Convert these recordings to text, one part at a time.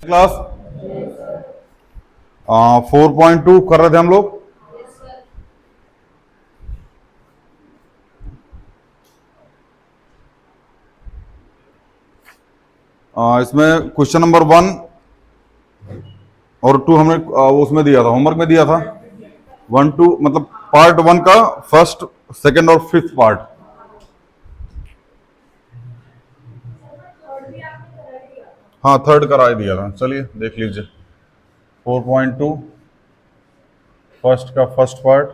Class 4.2 कर रहे थे हम लोग। इसमें क्वेश्चन नंबर 1 और 2 हमने उसमें दिया था, होमवर्क में दिया था। 1 2 मतलब पार्ट 1 का फर्स्ट, सेकंड और फिफ्थ पार्ट। हाँ, थर्ड करा दिया था। चलिए देख लीजिए 4.2 फर्स्ट का first part,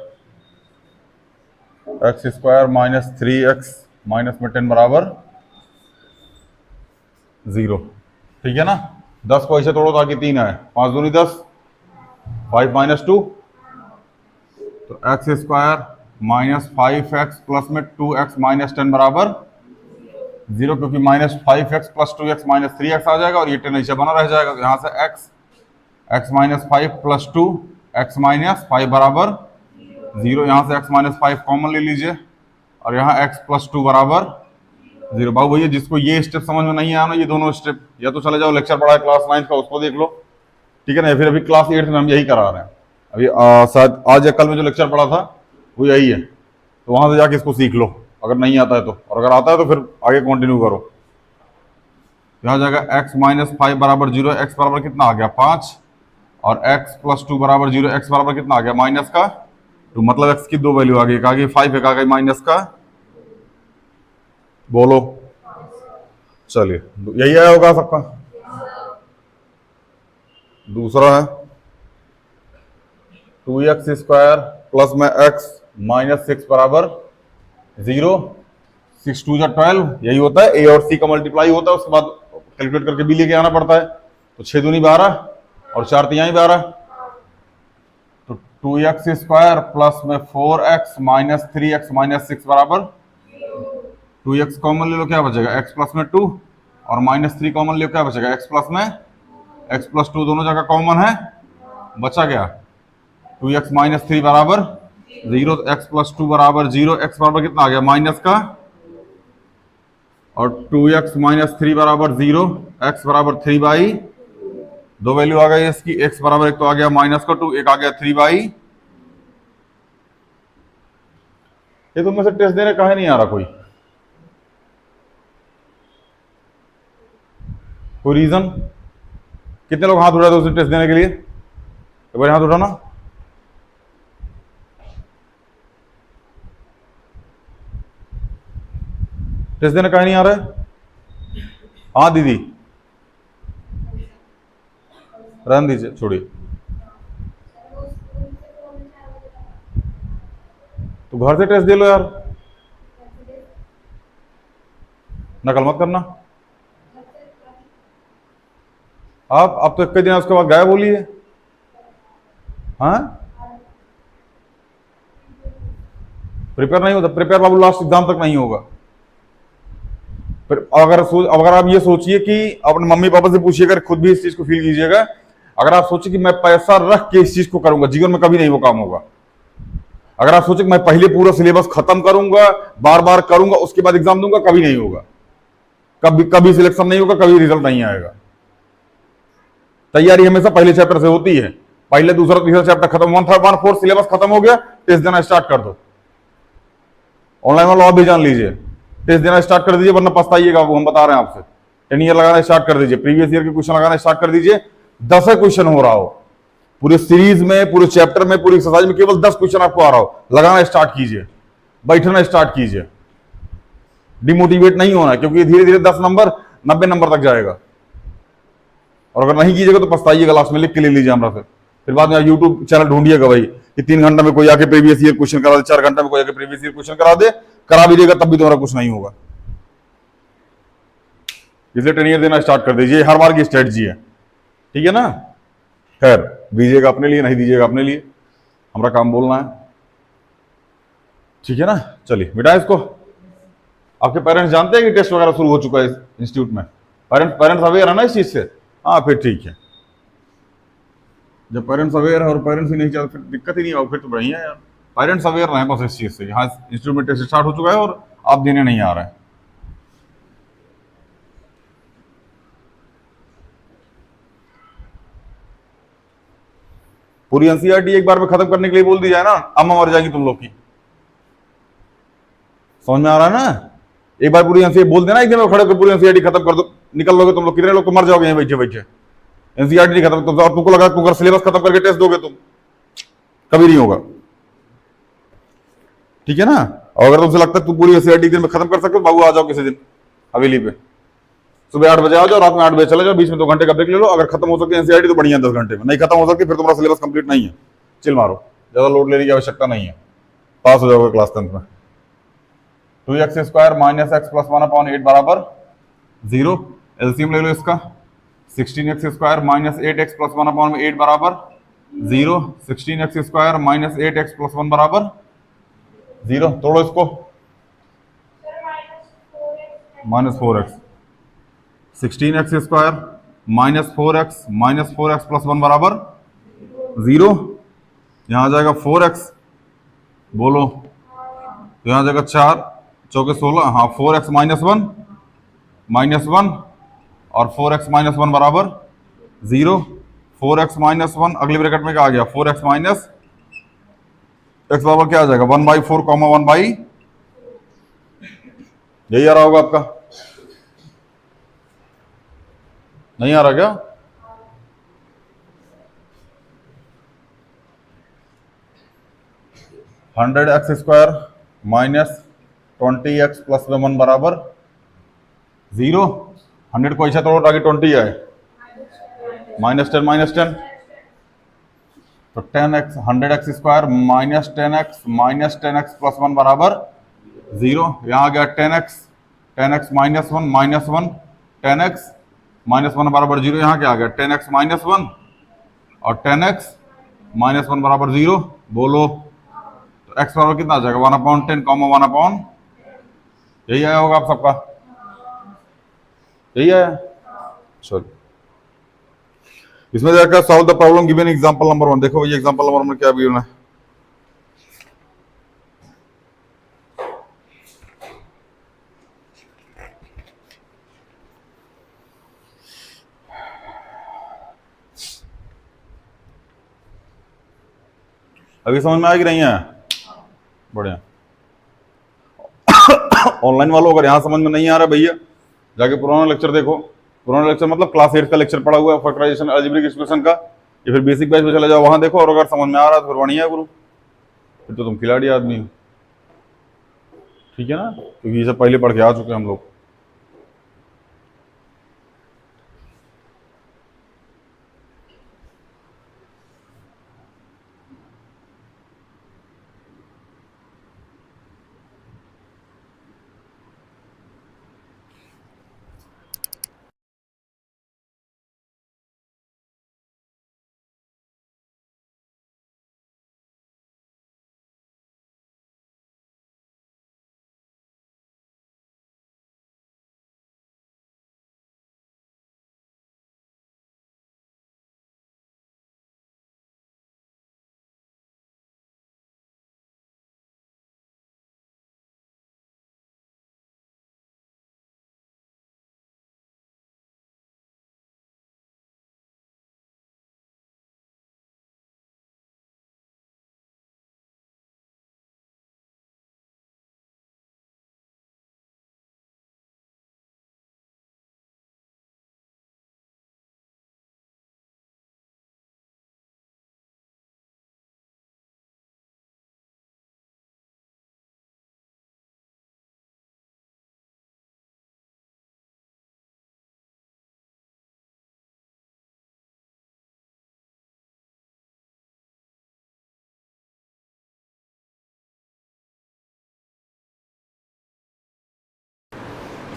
x square minus 3x minus में 10 बराबर 0। ठीक है ना। 10 को ऐसे तोड़ो ताकि 3 आए, 5 दूनी 10, 5 माइनस 2 तो X square minus 5x plus में 2x माइनस 10 बराबर 0, क्योंकि minus 5x plus 2x minus 3x आ जाएगा और ये 10 ऐसे बना रह जाएगा। यहाँ से x minus 5 plus 2 x minus 5 बराबर 0। यहाँ से x माइनस 5 कॉमन ले लीजिए और यहाँ x प्लस 2 बराबर 0। बाबू भैया जिसको ये स्टेप समझ में नहीं आया ना, ये दोनों स्टेप, या तो चले जाओ लेक्चर पढ़ा है क्लास 9 का, उसको देख लो। ठीक है ना। फिर अभी क्लास 8 में हम यही करा रहे हैं। अभी शायद आज या कल में जो लेक्चर पढ़ा था वो यही है, तो वहां से जाके इसको सीख लो अगर नहीं आता है तो, और अगर आता है तो फिर आगे कंटिन्यू करो। यहाँ जाएगा x माइनस 5 बराबर 0, x बराबर कितना आ गया 5, और x प्लस 2 बराबर 0, x बराबर कितना आ गया माइनस का 2, मतलब x की दो वैल्यू आ गई, एक आ गई 5, एक आ गई माइनस का, बोलो। चलिए यही आया होगा सबका। दूसरा है 2x स्क्वायर प्लस में x माइनस 6 बराबर 0। 6 2 जा 12, यही होता है। a और c का मल्टीप्लाई होता है, उसके बाद कैलकुलेट करके b लेके आना पड़ता है। तो 6 दूनी 12 और 4 तिहाई 12, तो 2x स्क्वायर प्लस में 4x माइनस 3x माइनस 6 बराबर 2x कॉमन ले लो, क्या बचेगा x प्लस में 2, और माइनस 3 कॉमन ले लो, क्या बचेगा x प्लस में, x प्लस 2 दोनों जगह कॉमन है, बचा गया 2x माइनस 3 बराबर 0, x प्लस 2 बराबर 0, x बराबर कितना आ गया माइनस का, और 2x माइनस 3 बराबर 0, x बराबर 3 बाई, दो वैल्यू आ गई इसकी, x बराबर एक तो आ गया माइनस का 2, एक आ गया 3 बाई। ये तुम में से टेस्ट देने काहे नहीं आ रहा कोई रीजन? कितने लोग हाथ उठाए थे उसे टेस्ट देने के लिए? एक बार हाथ उठाना। टेस्ट देने काहे नहीं आ रहा है? हाँ दीदी, रहने दीजिए, छोड़िए। तो घर से टेस्ट दे लो यार, नकल मत करना। आप अब तो एक दिन उसके बाद गायब बोलिए। हाँ, प्रिपेयर नहीं होता। प्रिपेयर बाबू लास्ट एग्जाम तक नहीं होगा। फिर अगर आप ये सोचिए कि अपने मम्मी पापा से पूछिए, अगर खुद भी इस चीज को फील कीजिएगा, अगर आप सोचिए कि मैं पैसा रख के इस चीज को करूंगा, जीवन में कभी नहीं वो काम होगा। अगर आप सोचे कि मैं पहले पूरा सिलेबस खत्म करूंगा, बार बार करूंगा, उसके बाद एग्जाम दूंगा, कभी नहीं होगा। कभी कभी सिलेक्शन नहीं होगा, कभी रिजल्ट नहीं आएगा। तैयारी हमेशा पहले चैप्टर से होती है। पहले दूसरा तीसरा चैप्टर खत्म, 1/4 सिलेबस खत्म हो गया, टेस्ट देना स्टार्ट कर दो। ऑनलाइन वाला भी जान लीजिए, टेस्ट देना स्टार्ट कर दीजिए, वरना पछताइएगा। वो हम बता रहे हैं आपसे। 10 ईयर लगाना स्टार्ट कर दीजिए, प्रीवियस ईयर के क्वेश्चन लगाना स्टार्ट कर दीजिए। 10 क्वेश्चन हो रहा हो पूरे सीरीज में, पूरे चैप्टर में, पूरी एक्सरसाइज में, केवल 10 क्वेश्चन आपको आ रहा हो, लगाना स्टार्ट कीजिए, बैठना स्टार्ट कीजिए। डिमोटिवेट नहीं होना, क्योंकि धीरे धीरे 10 नंबर 90 नंबर तक जाएगा, और अगर नहीं कीजिएगा तो पछताइएगा। लास्ट में लिख के ले लीजिए हमरा से, फिर बाद में यूट्यूब चैनल ढूंढिएगा भाई कि 3 घंटा में कोई आके प्रीवियस ईयर क्वेश्चन करा दे, 4 घंटा में कोई आके प्रीवियस ईयर क्वेश्चन करा दे। करा भी देगा तब भी तुम्हारा कुछ नहीं होगा। इसलिए 10 ईयर देना स्टार्ट कर दीजिए, हर बार की स्ट्रेटजी है। ठीक है ना। खैर, दीजिएगा अपने लिए, नहीं दीजिएगा अपने लिए, हमारा काम बोलना है। ठीक है ना। चलिए मिटाए इसको। आपके पेरेंट्स जानते हैं कि टेस्ट वगैरह शुरू हो चुका है इंस्टीट्यूट में? पेरेंट्स अवेयर है ना इस चीज से? हाँ फिर ठीक है। जब पेरेंट्स अवेयर है और पेरेंट्स ही नहीं चाहते, फिर दिक्कत ही नहीं होगी, फिर तो बढ़िया है यार। पेरेंट्स अवेयर रहे बस इस चीज से, हाँ इंस्टीट्यूट में टेस्ट स्टार्ट हो चुका है और आप देने नहीं आ रहे हैं। पूरी एनसीईआरटी एक बार में खत्म करने के लिए बोल दी जाए ना, अम्मा मर जाएंगी तुम लोग की। समझ में आ रहा है ना? एक बार पूरी एनसीईआरटी बोल देना, एक दिन में खड़े होकर पूरी एनसीईआरटी खत्म कर दो, निकल लोगे तुम लोग, कितने लोग तो मर जाओगे यहीं बैठे बैठे। एनसीईआरटी नहीं खत्म, तुमको लगा तुम सिलेबस खत्म करके टेस्ट दोगे, तुम कभी नहीं होगा। ठीक है ना? और अगर तुमसे लगता है तुम पूरी एनसीईआरटी दिन में खत्म कर सकते हो, बाबू आ जाओ किसी दिन हवेली पे, सुबह 8 बजे आ जाओ, रात में 8 बजे चले जाओ, बीच में 2 घंटे का ब्रेक ले लो। अगर खत्म हो सकती है एनसीईआरटी तो बढ़िया, 10 घंटे में। नहीं खत्म हो सकती फिर तुम्हारा सिलेबस कंप्लीट नहीं है, चिल मारो, ज्यादा लोड लेने की आवश्यकता नहीं है, पास हो जाओगे क्लास 10th में। 2x² माइनस एक्स प्लस 1/8 बराबर 0। एलसीएम ले लो इसका, 16x² माइनस 8x प्लस 1/8 बराबर 0। 16x² माइनस 8x प्लस 1 बराबर 0। तोड़ो इसको, -4x। 16x² -4x प्लस 1 बराबर 0। यहां आ जाएगा 4x, बोलो, तो यहां आ जाएगा 4 चौके 16, हाँ 4x -1 और 4x -1 बराबर 0। 4x -1 अगली ब्रैकेट में क्या आ गया, 4x माइनस एक्स बराबर क्या आ जाएगा, 1/4 कॉमा 1/, यही आ रहा होगा आपका, नहीं आ रहा क्या? $100x² माइनस 20x प्लस 1 बराबर 0। 100 को ऐसा तोड़ो ताकि 20 आए, -10 तो 10x 100x² minus 10x plus 1 बराबर 0। यहाँ आ गया 10x -1 10x -1 बराबर 0। यहाँ क्या आ गया, 10x -1 और 10x -1 बराबर 0। बोलो, तो x बराबर कितना आ जाएगा, 1/10 कॉमा 1/, यही आया होगा आप सबका, यही आया। चलो इसमें जाकर solve the problem given example number 1। देखो ये एग्जांपल नंबर 1 में क्या गिवन है, अभी समझ में आ ही नहीं है, बढ़िया। ऑनलाइन वालों अगर यहाँ समझ में नहीं आ रहा भैया, जाके पुराना लेक्चर देखो। पुराना लेक्चर मतलब क्लास 8 का लेक्चर पड़ा हुआ है फैक्टराइजेशन अलजेब्रिक एक्सप्रेशन का, या फिर बेसिक बैच में चले जाओ, वहां देखो। और अगर समझ में आ रहा है तो फिर बढ़िया गुरु, फिर तो तुम खिलाड़ी आदमी हो। ठीक है ना, क्योंकि ये सब पहले पढ़ के आ चुके हैं हम लोग।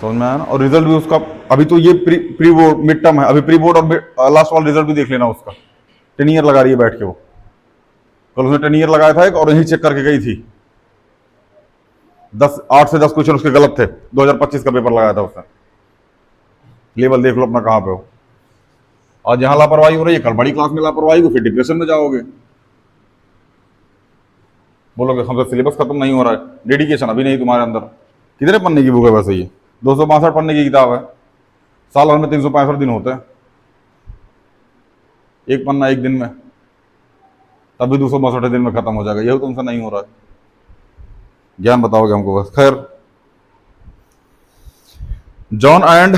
समझ में आया ना? और रिजल्ट भी उसका, अभी तो ये प्री बोर्ड मिड टर्म है, अभी प्री बोर्ड और लास्ट वाला रिजल्ट भी देख लेना उसका। 10 ईयर लगा रही है बैठ के वो, कल उसने 10 ईयर लगाया था एक, और यही चेक करके गई थी। 8 से 10 क्वेश्चन उसके गलत थे। 2025 का पेपर लगाया था उसने। लेवल देख लो अपना कहां पे हो। आज यहां लापरवाही हो रही है, कल बड़ी क्लास में लापरवाही हो, फिर डिप्रेशन में जाओगे, बोलोगे हमसे सिलेबस खत्म नहीं हो रहा है, डेडिकेशन अभी नहीं तुम्हारे अंदर। कितने पन्ने की बुक है वैसे ये? 262 पन्ने की किताब है, साल भर में 365 दिन होते हैं, एक पन्ना एक दिन में। तभी 262 दिन में खत्म हो जाएगा। यही तुमसे नहीं हो रहा है, ज्ञान बताओगे हमको बस। खैर, John and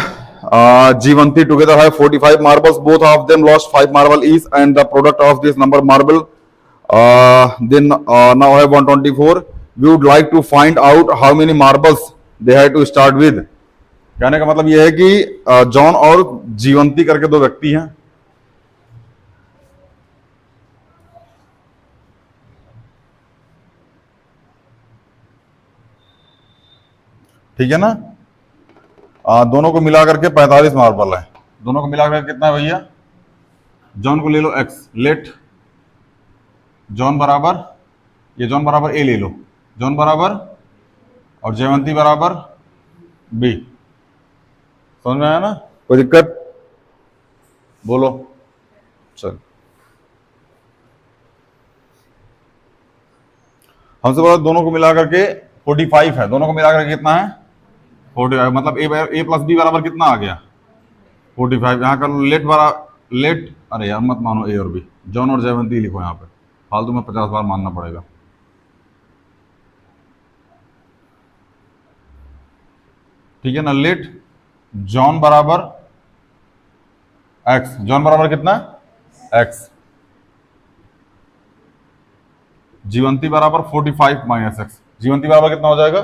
Jivanti together have 45 marbles. Both of them lost 5 marble each, and the product of this number marble then now have 124. We would like to find out how many marbles they had to start with. कहने का मतलब यह है कि John और जीवंती करके दो व्यक्ति हैं, ठीक है ना। दोनों को मिला करके 45 मार्बल है। दोनों को मिला करके कितना है भैया? जॉन को ले लो x, लेट जॉन बराबर, ये जॉन बराबर a ले लो, जॉन बराबर और जयवंती बराबर b। समझ में आया ना? कोई दिक्कत? बोलो। चल, हमसे बोला दोनों को मिला करके 45 है। दोनों को मिला करके कितना है? 45। मतलब a प्लस b बराबर कितना आ गया? 45। यहाँ कर लेट बराबर लेट, अरे यार मत मानो a और b, जॉन और जयवंती लिखो यहाँ पे, फालतू में 50 बार मानना पड़ेगा। ठीक है ना। लेट जॉन बराबर x, जॉन बराबर कितना? x। जीवंती बराबर 45 माइनस x, जीवंती बराबर कितना हो जाएगा?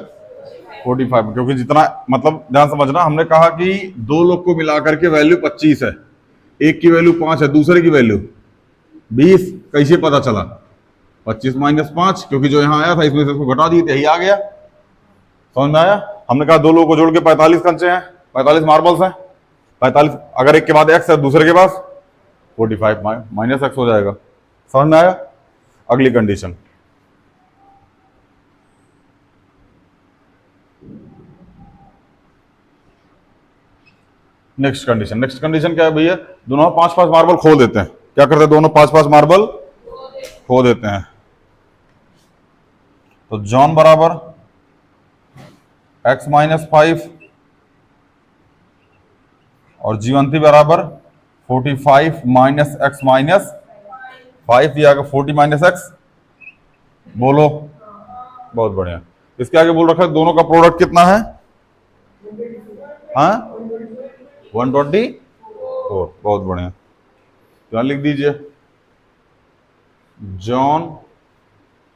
45। क्योंकि जितना, मतलब ध्यान समझना, हमने कहा कि दो लोग को मिलाकर के वैल्यू 25 है, एक की वैल्यू 5 है, दूसरे की वैल्यू 20। कैसे पता चला? 25 माइनस 5, क्योंकि जो यहाँ आया था इसमें से इसको घटा दिए थे, यही आ गया। समझ में आया? हमने कहा दो लोगों को जोड़ के 45 कंचे हैं, 45 मार्बल्स हैं। 45 अगर एक के बाद x है, दूसरे के पास 45 माइनस x हो जाएगा। समझ में आया? अगली कंडीशन, नेक्स्ट कंडीशन क्या है भैया? दोनों 5-5 मार्बल खो देते हैं। क्या करते हैं? दोनों 5-5 मार्बल खो देते हैं। तो जॉन बराबर x माइनस 5 और जीवंती बराबर 45 माइनस x माइनस 5, ये आगे 40 माइनस x। बोलो। बहुत बढ़िया। इसके आगे बोल रखा है दोनों का प्रोडक्ट कितना है? हाँ, 124। बहुत बढ़िया। तो लिख दीजिए जॉन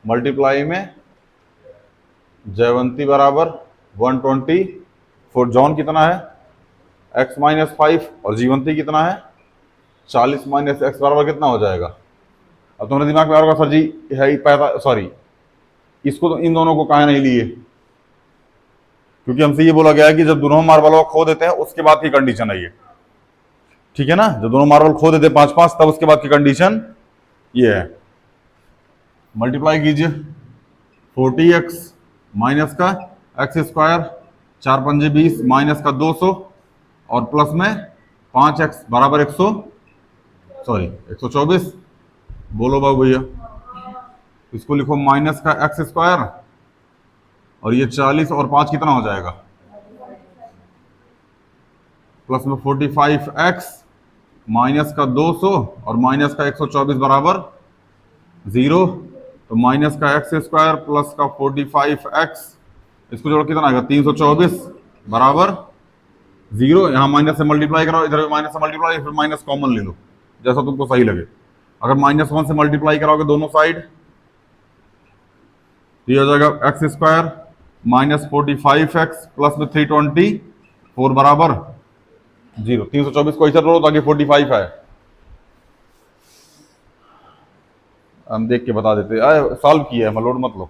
मल्टीप्लाई में जयवंती बराबर 124। जॉन कितना है? x माइनस 5 और जीवंती कितना है? 40 माइनस x बराबर कितना हो जाएगा? अब तुम्हारे दिमाग में आ रहा होगा सर जी है पैदा, सॉरी इसको तो इन दोनों को कहा नहीं लिए, क्योंकि हमसे ये बोला गया है कि जब दोनों मार्बल खो देते हैं उसके बाद की कंडीशन है ये। ठीक है ना। जब दोनों मार्बल खो देते हैं 5-5, तब उसके बाद की कंडीशन ये है। मल्टीप्लाई कीजिए 40x माइनस का x स्क्वायर, 4 पंजे 20 माइनस का 200 और प्लस में 5x बराबर 124। बोलो बाबू भैया। इसको लिखो माइनस का x स्क्वायर और ये 40 और 5 कितना हो जाएगा? प्लस में 45x माइनस का 200 और माइनस का 124 बराबर 0। तो माइनस का x स्क्वायर प्लस का 45x, इसको जोड़ कितना आएगा? 324 बराबर 0। यहाँ माइनस से मल्टीप्लाई कराओ, इधर भी माइनस से मल्टीप्लाई, फिर माइनस कॉमन ले लो जैसा तुमको सही लगे। अगर -1 से मल्टीप्लाई कराओगे दोनों साइड तो ये हो जाएगा x square minus 45x plus में 324 बराबर 0। 324 को ऐसा जोड़ो ताकि 45 आए। हम देख के बता देते, सॉल्व किया है, लोड मत लो।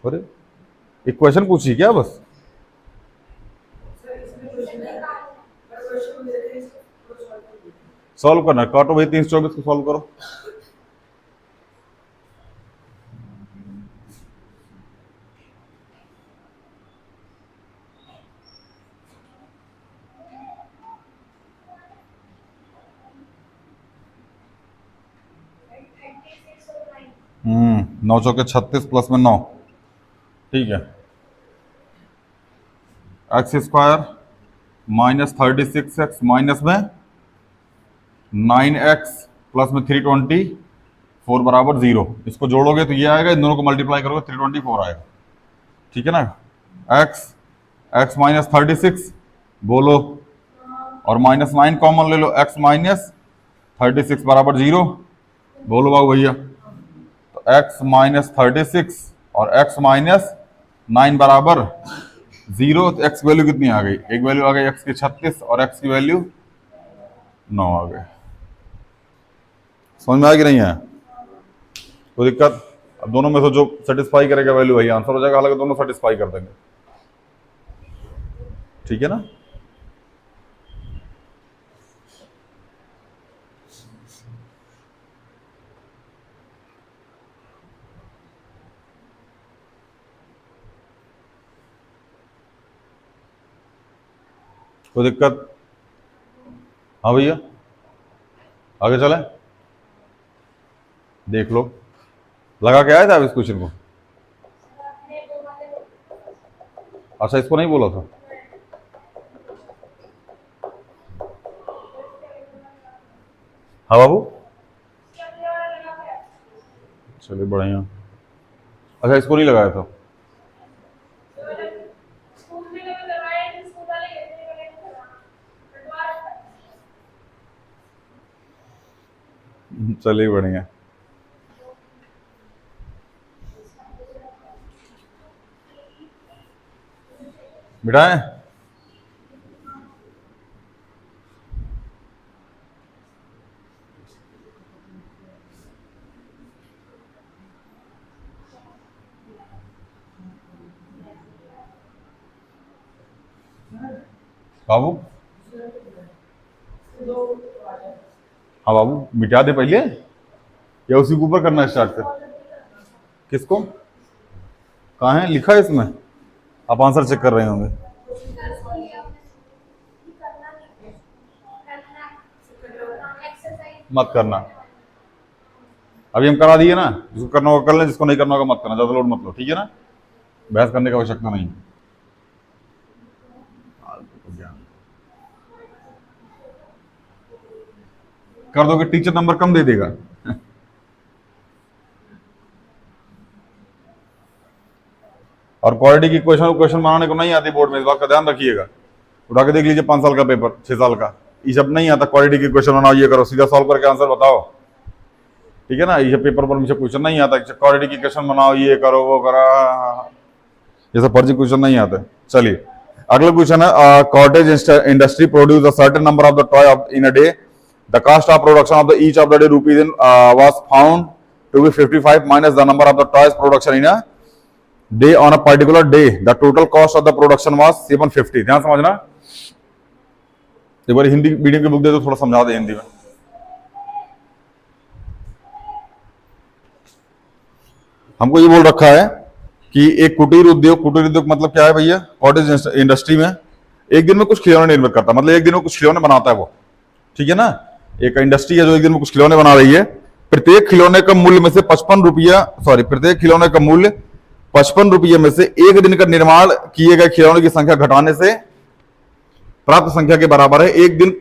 अरे एक क्वेश्चन पूछिए क्या बस? सॉल्व करना, काटो भाई 324 को सॉल्व करो। नौ चौके 36 प्लस में 9। ठीक है। x square minus 36x minus में 9x प्लस में 324 बराबर 0। इसको जोड़ोगे तो ये आएगा, इन दोनों को मल्टीप्लाई करोगे 324 आएगा। ठीक है ना। x माइनस 36 बोलो, और -9 कॉमन ले लो, x माइनस 36 बराबर 0 बोलो बाबू भैया। तो x माइनस 36 और x माइनस 9 बराबर 0। तो x की वैल्यू कितनी आ गई? एक वैल्यू आ गई x की 36 और x की वैल्यू 9 आ गई। समझ में आया कि नहीं है? कोई दिक्कत? अब दोनों में से जो सेटिस्फाई करेगा वैल्यू वही आंसर हो जाएगा, हालांकि दोनों सेटिस्फाई कर देंगे। ठीक है ना। कोई दिक्कत? हाँ भैया, आगे चलें। देख लो, लगा के आया था अब इस क्वेश्चन को? अच्छा, इसको नहीं बोला था। हाँ बाबू, चलिए बढ़िया। अच्छा, इसको नहीं लगाया था। चलिए बढ़िया। बिठाएं? बाबू, हाँ बाबू, मिटा दे पहले या उसी के ऊपर करना स्टार्ट कर? किसको? कहाँ है लिखा है इसमें? आप आंसर चेक कर रहे होंगे। मत करना, अभी हम करा दिए ना। जिसको करना होगा कर लें, जिसको नहीं करना होगा मत करना, ज्यादा लोड मत लो। ठीक है ना, बहस करने की आवश्यकता नहीं। कर दोगे टीचर नंबर कम दे देगा। और क्वालिटी की क्वेश्चन बनाने को नहीं आती बोर्ड में, इस बात का ध्यान रखिएगा। उठा के देख लीजिए 5 साल का पेपर, 6 साल का, ये सब नहीं आता। क्वालिटी की क्वेश्चन बनाओ, ये करो, सीधा सॉल्व करके आंसर बताओ। ठीक है ना, ये पेपर पर मुझे क्वेश्चन नहीं आता क्वालिटी की क्वेश्चन बनाओ, ये करो, वो करो, ये सब फर्जी क्वेश्चन नहीं आते। चलिए अगला क्वेश्चन है, cottage industry produce a certain number of the toy in a day. The cost of production of the each of the day rupees in was found to be 55 minus the number of the toys production in a day on a particular day. The total cost of the production was 750। ध्यान समझना। एक बार Hindi medium की book दे दो, थोड़ा समझा दे हिंदी में। हमको ये बोल रखा है कि एक कुटीर उद्योग मतलब क्या है भैया? कॉटेज इंडस्ट्री में एक दिन में कुछ खिलौने निर्मित करता है, मतलब एक दिन में कुछ खिलौने बनाता है वो। ठीक है ना, एक इंडस्ट्री है जो एक दिन में कुछ खिलौने बना रही है। प्रत्येक खिलौने का मूल्य में से 55 रुपया, प्रत्येक खिलौने का मूल्य 55 रुपये में से एक दिन का निर्माण किए गए खिलौने की संख्या घटाने से प्राप्त संख्या के बराबर है। एक दिन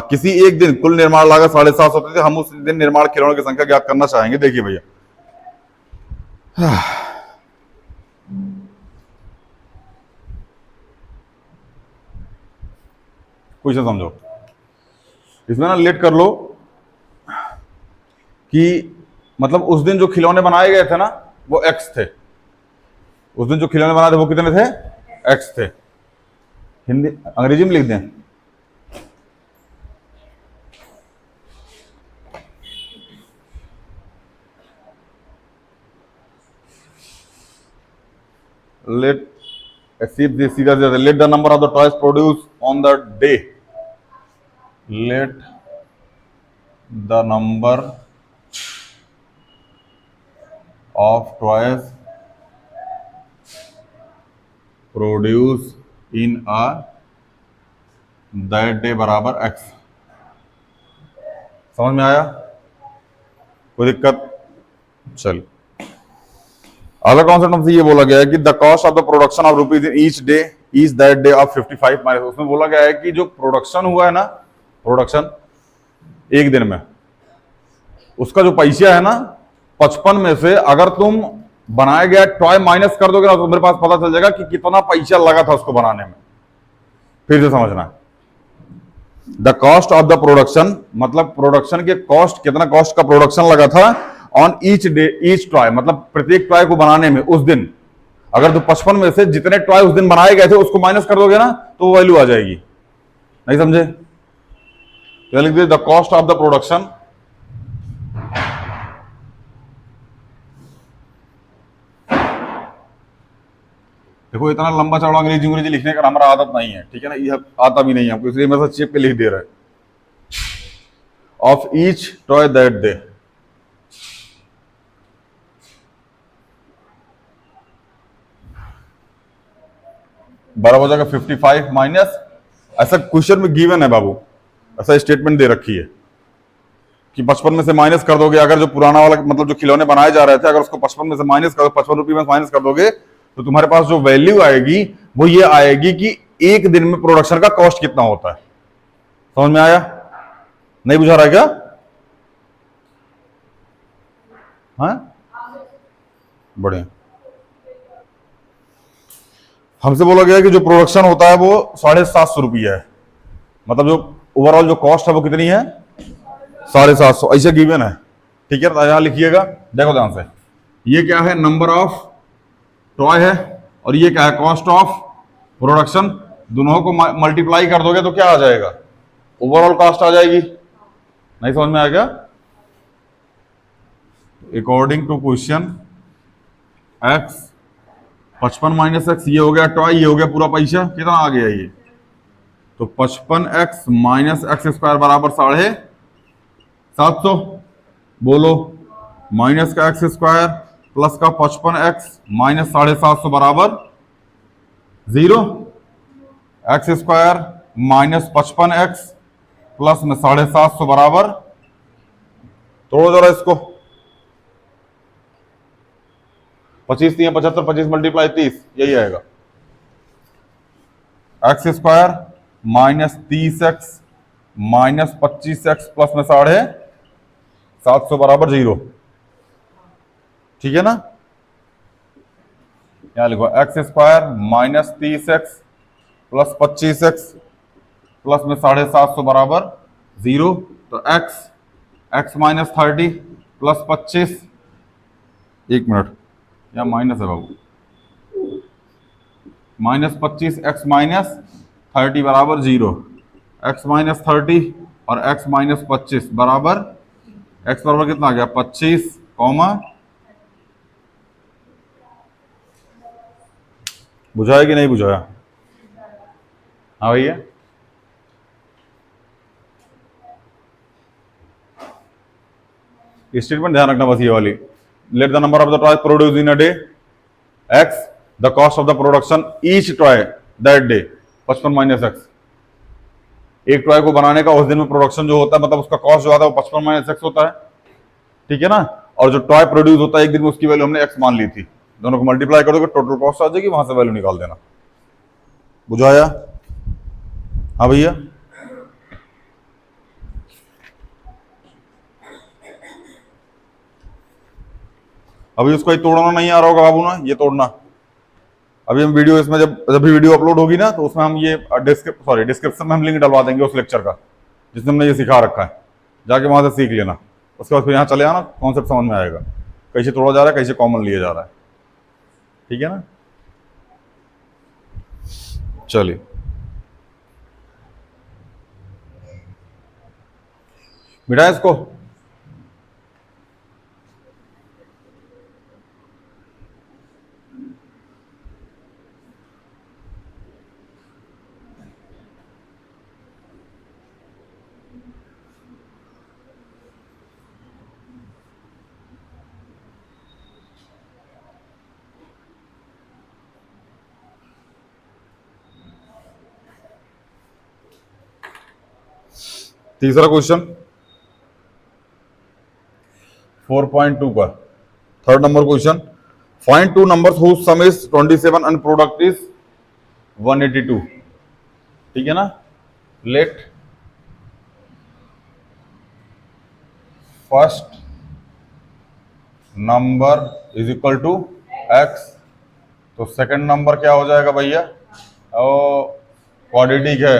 किसी एक दिन कुल निर्माण लागत 750 होती थी, हम उस दिन निर्माण खिलौने की संख्या ज्ञात करना चाहेंगे। देखिए भैया, क्वेश्चन समझो। इसमें ना लेट कर लो कि मतलब उस दिन जो खिलौने बनाए गए थे ना वो एक्स थे। उस दिन जो खिलौने बनाए थे वो कितने थे? एक्स थे। हिंदी अंग्रेजी में लिख दें? Let let the number of the toys produced on the day, let the number of toys produced in a that day बराबर x। समझ में आया? कोई दिक्कत? चल, अगला कॉन्सेप्ट हमसे ये बोला गया है कि the cost of the production of rupees in each day is that day of 55 minus. उसमें बोला गया है कि जो प्रोडक्शन हुआ है ना, प्रोडक्शन एक दिन में। उसका जो पैसा है ना 55 में से अगर तुम बनाया गया टॉय माइनस कर दोगे ना तो मेरे पास पता चल जाएगा कि कितना पैसा लगा था उसको बनाने में। फिर से समझना, the cost of the production मतलब प्रोडक्शन के कॉस्ट, कितना कॉस्ट का प्रोडक्शन लगा था on each day each toy, मतलब प्रत्येक टॉय को बनाने में उस दिन। अगर तो 55 में से जितने टॉय उस दिन बनाए गए थे उसको माइनस कर दोगे ना तो वो वैल्यू आ जाएगी। नहीं समझे? तो लिख दीजिए the cost of the production देखो इतना लंबा चौड़ा अंग्रेजी अंग्रेजी लिखने का हमारा आदत नहीं है, ठीक है ना, ये आता भी नहीं है हमको, इसलिए मैं सब चेप पे लिख दे रहा है। Of each toy that day, बराबर हो जाएगा 55 माइनस, ऐसा क्वेश्चन में गिवन है बाबू, ऐसा स्टेटमेंट दे रखी है कि 55 में से माइनस कर दोगे, अगर जो पुराना वाला मतलब जो खिलौने बनाए जा रहे थे अगर उसको 55 में से माइनस कर 55 रुपये में माइनस कर दोगे तो तुम्हारे पास जो वैल्यू आएगी वो ये आएगी कि एक दिन में प्रोडक्शन का कॉस्ट कितना होता है। समझ में आया? नहीं बुझा रहा है क्या? हाँ बढ़िया। हमसे बोला गया कि जो प्रोडक्शन होता है वो 750 रुपया है, मतलब जो ओवरऑल जो कॉस्ट है वो कितनी है 750, ऐसे गिवन है। ठीक है, तो यहां लिखिएगा, देखो ध्यान से, ये क्या है नंबर ऑफ टॉय है और ये क्या है कॉस्ट ऑफ प्रोडक्शन, दोनों को मल्टीप्लाई कर दोगे तो क्या आ जाएगा ओवरऑल कॉस्ट आ जाएगी। नहीं समझ में आ गया? According to question X 55 minus X, ये हो गया टॉय, ये हो गया पूरा पैसा, कितना आ गया ये, तो 55x माइनस एक्स स्क्वायर बराबर 750। बोलो माइनस का एक्स स्क्वायर प्लस का 55x माइनस 750 बराबर 0। X square minus 55x plus में 750 बराबर, तोड़ो जरा इसको, 25 3 75, 25 मल्टीप्लाई 30, यही आएगा। X square minus 30x minus 25x plus में 750 बराबर 0। ठीक है ना? यहां लिखो x square minus 30x plus 25x plus में 750 बराबर 0। तो x माइनस 30 प्लस 25, एक मिनट यहां माइनस है बाबू, माइनस 25x माइनस 30 बराबर 0। x माइनस 30 और x माइनस 25 बराबर, x बराबर कितना आ गया 25 कॉमा, बुझाया कि नहीं बुझाया? हाँ भैया, स्टेटमेंट ध्यान रखना बस ये वाली, let the number of the toy produce in a day x, the cost of the production each toy that day 55 minus x. एक टॉय को बनाने का उस दिन में प्रोडक्शन जो होता है मतलब उसका कॉस्ट जो आता है वो 55 माइनस एक्स होता है। ठीक है ना? और जो टॉय प्रोड्यूस होता है एक दिन में उसकी वैल्यू हमने एक्स मान ली थी, दोनों को मल्टीप्लाई करोगे टोटल कॉस्ट आ जाएगी, वहां से वैल्यू निकाल देना। बुझाया? हाँ भैया, अभी उसको तोड़ना नहीं आ रहा होगा बाबू ना, ये तोड़ना। अभी हम वीडियो इसमें जब भी वीडियो अपलोड होगी ना तो उसमें हम ये डिस्क्रिप्शन में हम लिंक डलवा देंगे उस लेक्चर का जिसमें हमने ये सिखा रखा है, जाके वहां से सीख लेना। उसके बाद फिर यहाँ चले आना, कॉन्सेप्ट समझ में आएगा, कैसे तोड़ा जा रहा है कैसे कॉमन लिया जा रहा है। ठीक है ना? चलिए मिटाए इसको। तीसरा क्वेश्चन 4.2 का third number question, find two numbers whose sum is 27 and product is 182। ठीक है ना? Let first number is equal to X, तो सेकंड नंबर क्या हो जाएगा भैया? और क्वाड्रेटिक है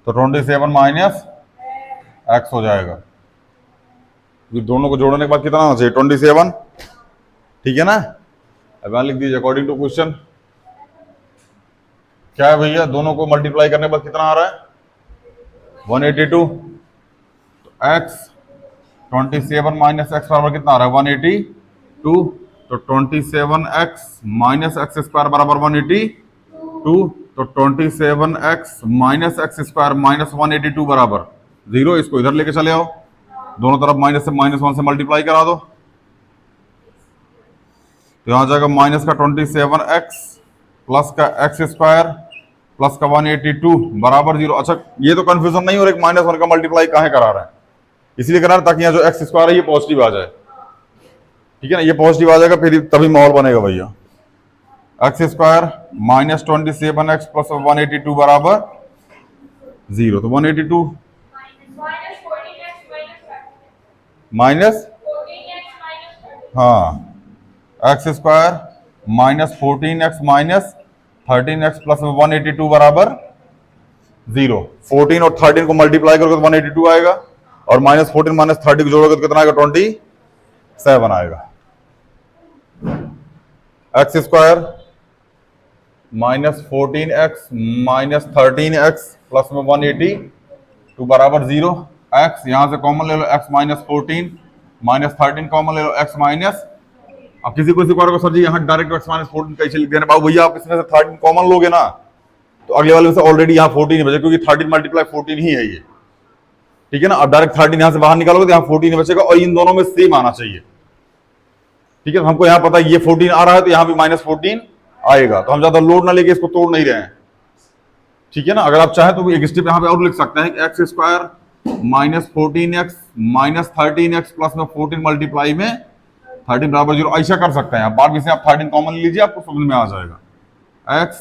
तो 27 माइनस एक्स हो जाएगा। ये दोनों को जोड़ने के बाद कितना आना चाहिए? 27, ठीक है ना। अब यहां लिख दीजिए अकॉर्डिंग टू क्वेश्चन क्या है भैया, दोनों को मल्टीप्लाई करने के बाद कितना आ रहा है? 182। तो x 27 माइनस एक्स बराबर कितना आ रहा है? 182। तो 27x माइनस एक्स स्क्वायर बराबर 182। तो 27x minus x square minus 182 बराबर 0। इसको इधर लेके चले आओ, दोनों तरफ माइनस से -1 से मल्टीप्लाई करा दो, तो यहां जाएगा माइनस का 27x प्लस का एक्स स्क्वायर प्लस का 182 बराबर 0। अच्छा ये तो कंफ्यूजन नहीं हो रहा है -1 का मल्टीप्लाई काहे करा रहा है? इसलिए करा रहा है ताकि यहाँ जो एक्स स्क्वायर है ये पॉजिटिव आ जाए, ठीक है ना। ये पॉजिटिव आ जाएगा फिर तभी माहौल बनेगा भैया। X square minus 27x plus 182 बराबर 0। तो 182 माइनस, हाँ, x square minus 14x minus 13x plus 182 बराबर 0। 14 और 13 को मल्टीप्लाई करोगे तो 182 आएगा, और माइनस 14 माइनस 30 को जोड़ोगे तो कितना आएगा? 27 आएगा। X square minus 14x minus 13x plus में 182 बराबर 0। एक्स यहां से कॉमन ले लो, x माइनस 14 माइनस 13 कॉमन ले लो, x माइनस, अब किसी को को सर जी यहाँ डायरेक्ट x माइनस 14 कैसे लिख देना? बाबू भैया आप इसमें से 13 कॉमन लोगे ना तो अगले वाले में से ऑलरेडी यहाँ 14 ही बचेगा, क्योंकि 13 मल्टीप्लाई 14 ही है ये, ठीक है ना। अब डायरेक्ट 13 यहां से बाहर निकालोगे तो यहाँ 14 ही बचेगा, और इन दोनों में सेम आना चाहिए, ठीक है। तो हमको यहाँ पता है ये 14 आ रहा है तो यहाँ भी -14 आएगा, तो हम ज्यादा लोड ना लेके इसको तोड़ नहीं रहे हैं, ठीक है ना। अगर आप चाहें तो एक स्टेप यहाँ पे और लिख सकते हैं कि x square minus 14x minus 13x plus में 14 मल्टीप्लाई में 13 बराबर 0, ऐसा कर सकते हैं। बाद में से आप 13 कॉमन लीजिए, आपको समझ में आ जाएगा। x,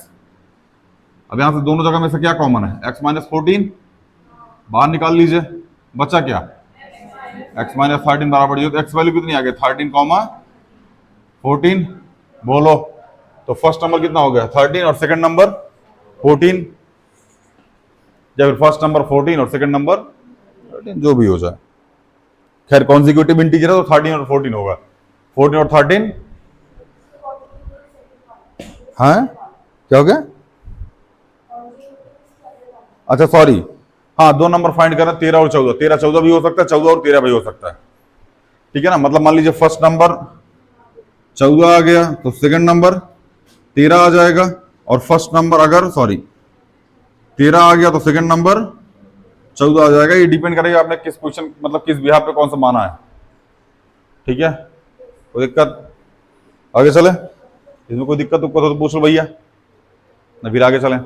अब यहां से दोनों जगह में से क्या कॉमन है? x माइनस 14 बाहर निकाल लीजिए, बचा क्या? x माइनस 13 बराबर 0। तो x वैल्यू कितनी आ गई? 13 कॉमा 14, बोलो। तो फर्स्ट नंबर कितना हो गया? 13 और सेकंड नंबर 14, या फिर फर्स्ट नंबर 14 और सेकंड नंबर 13, जो भी हो जाए। खैर कॉन्जिक्यूटिव इंटीजर है तो 13 और 14 होगा, 14 और 13, हाँ क्या हो गया? अच्छा सॉरी, हाँ दो नंबर फाइंड करना, 13 और 14, 13 14 भी हो सकता है, 14 और 13 भी हो सकता है, ठीक है ना। मतलब मान लीजिए फर्स्ट नंबर 14 आ गया तो सेकंड नंबर 13 आ जाएगा, और फर्स्ट नंबर अगर 13 आ गया तो सेकंड नंबर 14 आ जाएगा। ये डिपेंड करेगा आपने किस क्वेश्चन, मतलब किस बिहार पे कौन सा माना है, ठीक है। कोई दिक्कत? आगे चले, इसमें कोई दिक्कत हो तो पूछ लो भैया, ना फिर आगे चलें।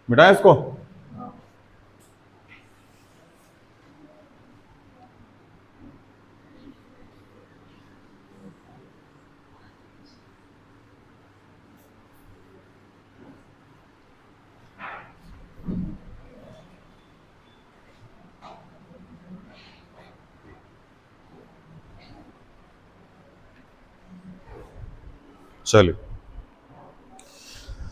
मिटाएं इसको, चलिए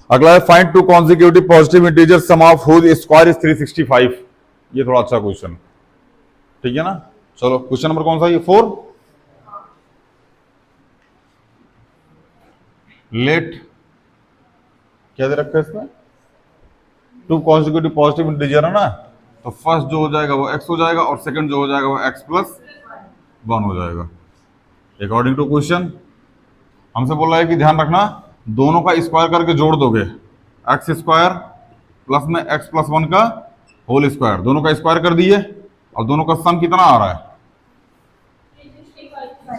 अगला है find two consecutive positive integer sum of whose square is 365। ये थोड़ा अच्छा क्वेश्चन, ठीक है ना। चलो क्वेश्चन नंबर कौन सा? ये 4। लेट क्या दे रखा है इसमें? टू कॉन्जिक्यूटिव पॉजिटिव इंटीजर है ना, तो फर्स्ट जो हो जाएगा वो x हो जाएगा, और सेकंड जो हो जाएगा वो x प्लस 1 हो जाएगा अकॉर्डिंग टू क्वेश्चन। हमसे बोल रहा है कि ध्यान रखना दोनों का स्क्वायर करके जोड़ दोगे, एक्स स्क्वायर प्लस में एक्स प्लस 1 का होल स्क्वायर, दोनों का स्क्वायर कर दिए, और दोनों का सम कितना आ रहा है?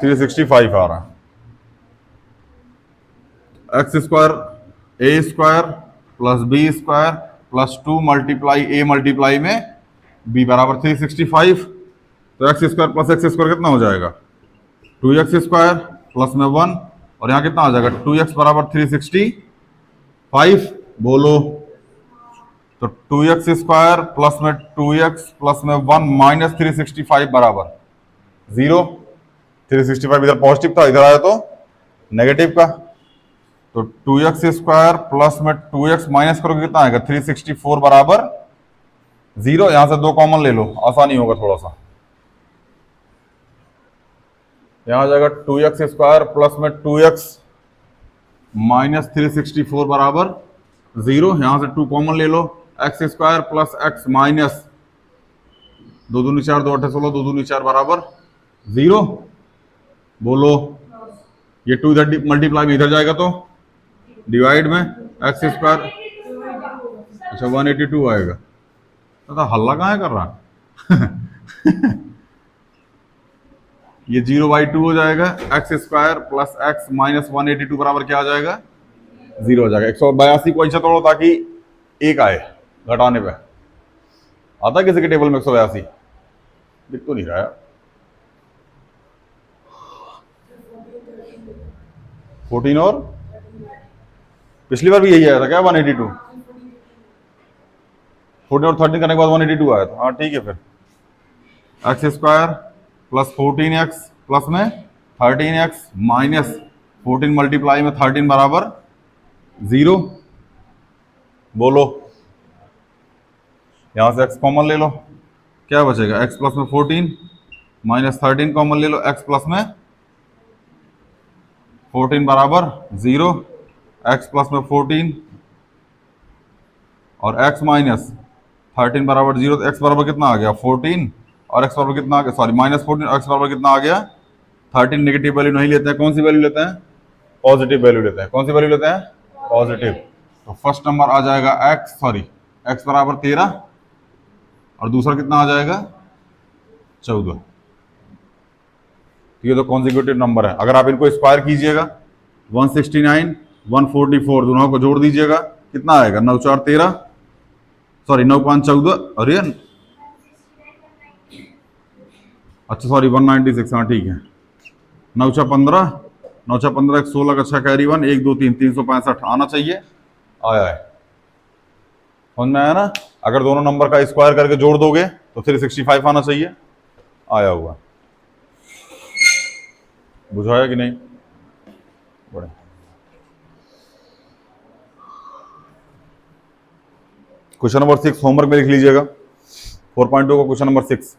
365 आ रहा है। X square A square plus B square plus 2 multiply A multiply में बी बराबर 365। तो X square plus X square कितना हो जाएगा 2x स्क्वायर प्लस में 1 और यहाँ कितना आ जाएगा 2x बराबर 365। बोलो तो 2x स्क्वायर प्लस में 2x प्लस में 1 माइनस 365 बराबर 0। 365 इधर पॉजिटिव था, इधर आया तो नेगेटिव का। तो 2x स्क्वायर प्लस में 2x माइनस करोगे कितना आएगा 364 बराबर 0। यहां से 2 कॉमन ले लो, आसानी होगा थोड़ा सा। यहां आ जाएगा 2x स्क्वायर प्लस में 2x माइनस 364 बराबर 0। यहां से 2 कॉमन ले लो, X square plus X minus 2 दूनी 4 2 8 16 2 दूनी 4 बराबर 0। बोलो ये 2 इधर मल्टीप्लाई में इधर जाएगा तो डिवाइड में एक्स स्क्वायर, अच्छा 182 आएगा। तो हल्ला कहाँ है कर रहा ये 0/2 हो जाएगा। X square plus X minus 182 बराबर क्या आ जाएगा 0 हो जाएगा। 182 को ऐसा तोड़ो ताकि 1 आए घटाने पे। आता किसी के टेबल में 182 दिख तो नहीं रहा है। 14 और पिछली बार भी यही आया था क्या 182? 14 और 13 करने के बाद 182 आया था। हाँ ठीक है, फिर x square plus 14x plus में 13x माइनस 14 मल्टीप्लाई में 13 बराबर 0। बोलो यहां से x कॉमन ले लो, क्या बचेगा x प्लस में 14 माइनस 13 कॉमन ले लो, x प्लस में 14 बराबर 0। x प्लस में 14 और x माइनस 13 बराबर 0। तो x बराबर कितना आ गया 14 और x बराबर कितना आ गया, सॉरी माइनस 14 और x बराबर कितना आ गया 13। नेगेटिव वैल्यू नहीं लेते हैं, कौन सी वैल्यू लेते हैं पॉजिटिव वैल्यू लेते हैं। कौन सी वैल्यू लेते हैं पॉजिटिव। तो फर्स्ट नंबर आ जाएगा x बराबर 13 और दूसरा कितना आ जाएगा 14। ये तो कॉन्जिक्यूटिव नंबर है। अगर आप इनको स्क्वायर कीजिएगा 169 144 दोनों को जोड़ दीजिएगा कितना आएगा 9 4 13, सॉरी 9 5 14, अरे अच्छा सॉरी 196, हाँ ठीक है 9 6 15 9 6 15 16 का 6 कैरी 1 1 2 3 365 आना चाहिए। आया है, समझ में आया ना। अगर दोनों नंबर का स्क्वायर करके जोड़ दोगे तो 365 आना चाहिए। आया हुआ, बुझाया कि नहीं? बड़े क्वेश्चन नंबर 6 होमवर्क में लिख लीजिएगा। 4.2 का क्वेश्चन नंबर 6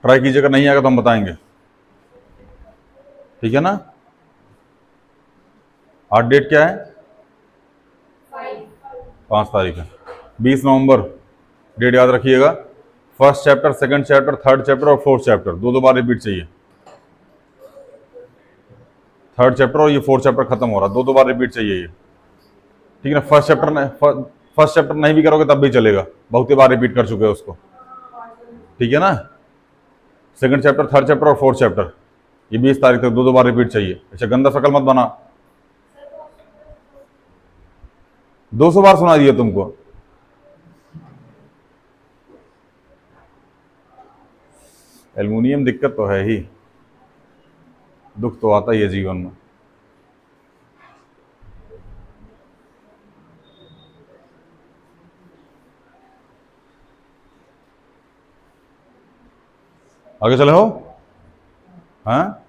ट्राई कीजिएगा, नहीं आएगा तो हम बताएंगे, ठीक है ना। आज डेट क्या है 5 तारीख है, 20 नवंबर डेट याद रखिएगा। First chapter, second chapter, third chapter और फोर्थ चैप्टर दो बार रिपीट चाहिए। थर्ड चैप्टर और ये फोर्थ चैप्टर खत्म हो रहा, दो बार रिपीट चाहिए ये, ठीक है ना। फर्स्ट चैप्टर नहीं भी करोगे तब भी चलेगा, बहुत ही बार रिपीट कर चुके हैं उसको, ठीक है ना। सेकंड चैप्टर, थर्ड चैप्टर और फोर्थ चैप्टर ये 20 तारीख तक दो बार रिपीट चाहिए। अच्छा गंदा शकल मत बना, 200 बार सुना दिया तुमको। एल्युमिनियम दिक्कत तो है ही, दुख तो आता ही है जीवन में। आगे चले हो, हाँ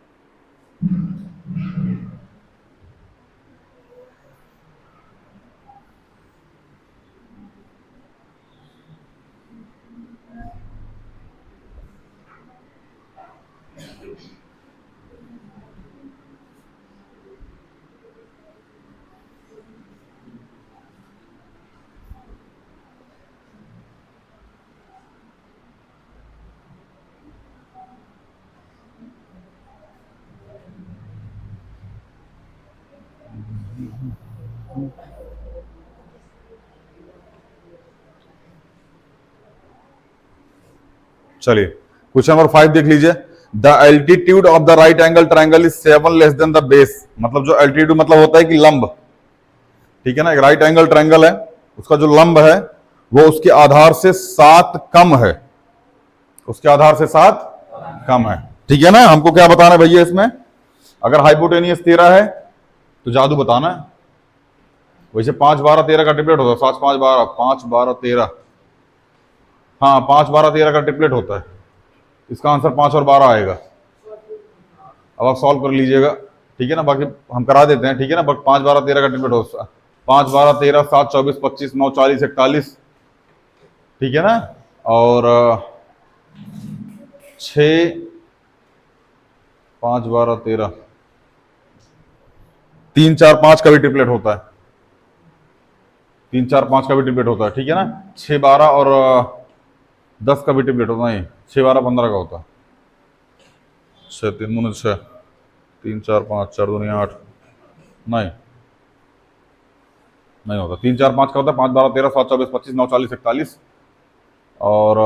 चलिए क्वेश्चन नंबर 5 देख लीजिए। The altitude of the right angle triangle is 7 less than the base. मतलब जो एल्टीट्यूड मतलब होता है कि लंब, ठीक है ना। एक राइट एंगल ट्राइंगल है, उसका जो लंब है वो उसके आधार से 7 कम है, उसके आधार से 7 कम है। ठीक है ना। हमको क्या बताना है भैया इसमें, अगर हाइपोटेनियस 13 है तो जादू बताना है। वैसे 5 12 13 का ट्रिपलेट होता है, 7 5 12 5 12 13, हाँ 5 12 13 का ट्रिपलेट होता है। इसका आंसर 5 और 12 आएगा। अब आप सॉल्व कर लीजिएगा, ठीक है ना, बाकी हम करा देते हैं, ठीक है ना। बट 5 12 13 का ट्रिपलेट होता है, 5 12 13 7 24 25 9 40 41, ठीक है ना। और 6 5 12 13 3 4 5 का भी ट्रिपलेट होता है, 3 4 5 का भी ट्रिपलेट होता है, ठीक है ना। 6 12 और 10 का भी ट्रिपलेट होता है, 6 12 15 का होता है। 6 3 दूनी 6 3 4 5 4 दूनी 8, नहीं नहीं होता। 3 4 5 का होता है 5 12 13 7 24 25 9 40 41, और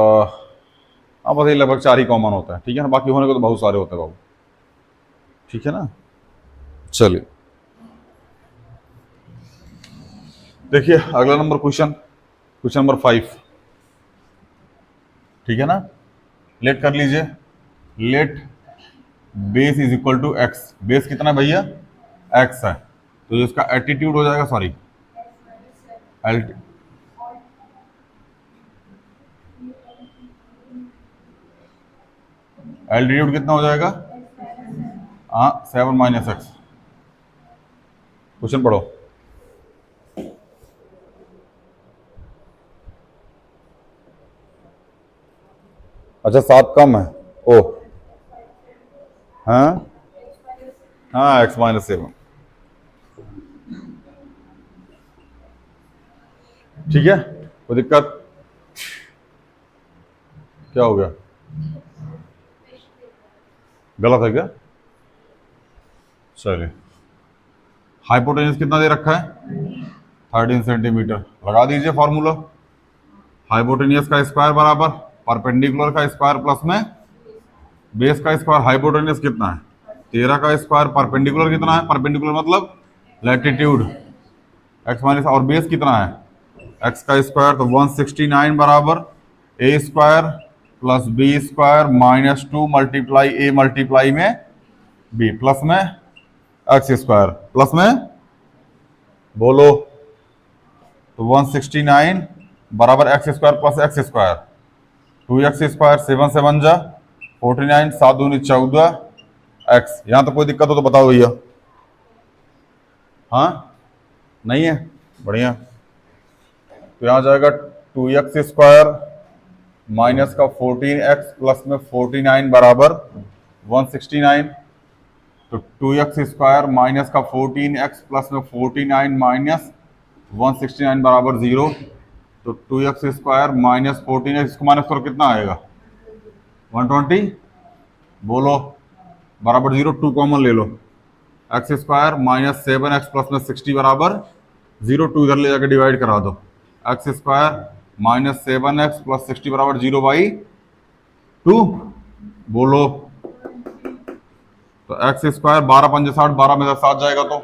हाँ बस ये लगभग 4 ही कॉमन होता है, ठीक है ना। बाकी होने को तो बहुत सारे होते हैं बाबू, ठीक है ना। चलिए देखिए अगला नंबर क्वेश्चन, क्वेश्चन नंबर 5, ठीक है ना। लेट कर लीजिए, let base is equal to X. Base कितना है भैया, एक्स है, तो इसका एटीट्यूड हो जाएगा, सॉरी एल्टीट्यूड कितना हो जाएगा, हाँ 7 माइनस एक्स। क्वेश्चन पढ़ो। अच्छा 7 कम है, ओ हाँ हाँ एक्स माइनस 7, ठीक है। कोई दिक्कत, क्या हो गया, गलत है क्या। चलिए हाइपोटेन्यूज कितना दे रखा है, 13 सेंटीमीटर। लगा दीजिए फॉर्मूला, हाइपोटेनियस का स्क्वायर बराबर परपेंडिकुलर का स्क्वायर प्लस में बेस का स्क्वायर। हाइपोटेनियस कितना है, 13 का स्क्वायर, परपेंडिकुलर कितना है, परपेंडिकुलर मतलब लैटिट्यूड एक्स माइनस, और बेस कितना है एक्स का स्क्वायर, तो 169 बराबर A square plus B square minus 2 multiply A multiply में बी प्लस में एक्स स्क्वायर प्लस में, बोलो, तो 169 बराबर X square plus X square, 2x square 7 7 जा 49 7 दूनी 14 एक्स। यहाँ तो कोई दिक्कत हो तो बताओ भैया, हाँ नहीं है, बढ़िया। तो यहाँ जाएगा 2x स्क्वायर माइनस का 14x प्लस में 49 बराबर 169, तो 2x स्क्वायर माइनस का 14x प्लस में 49 माइनस 169 बराबर 0, तो 2x स्क्वायर माइनस 14x को माइनस करो कितना आएगा 120, बोलो बराबर 0, 2 कॉमन ले लो, X square minus 7x plus में 60 बराबर 0, 2 इधर ले जाकर डिवाइड करा दो, x square minus 7x plus 60 बराबर 0/2, बोलो, तो एक्स स्क्वायर 12 पंजे 60, 12 में से 7 जाएगा तो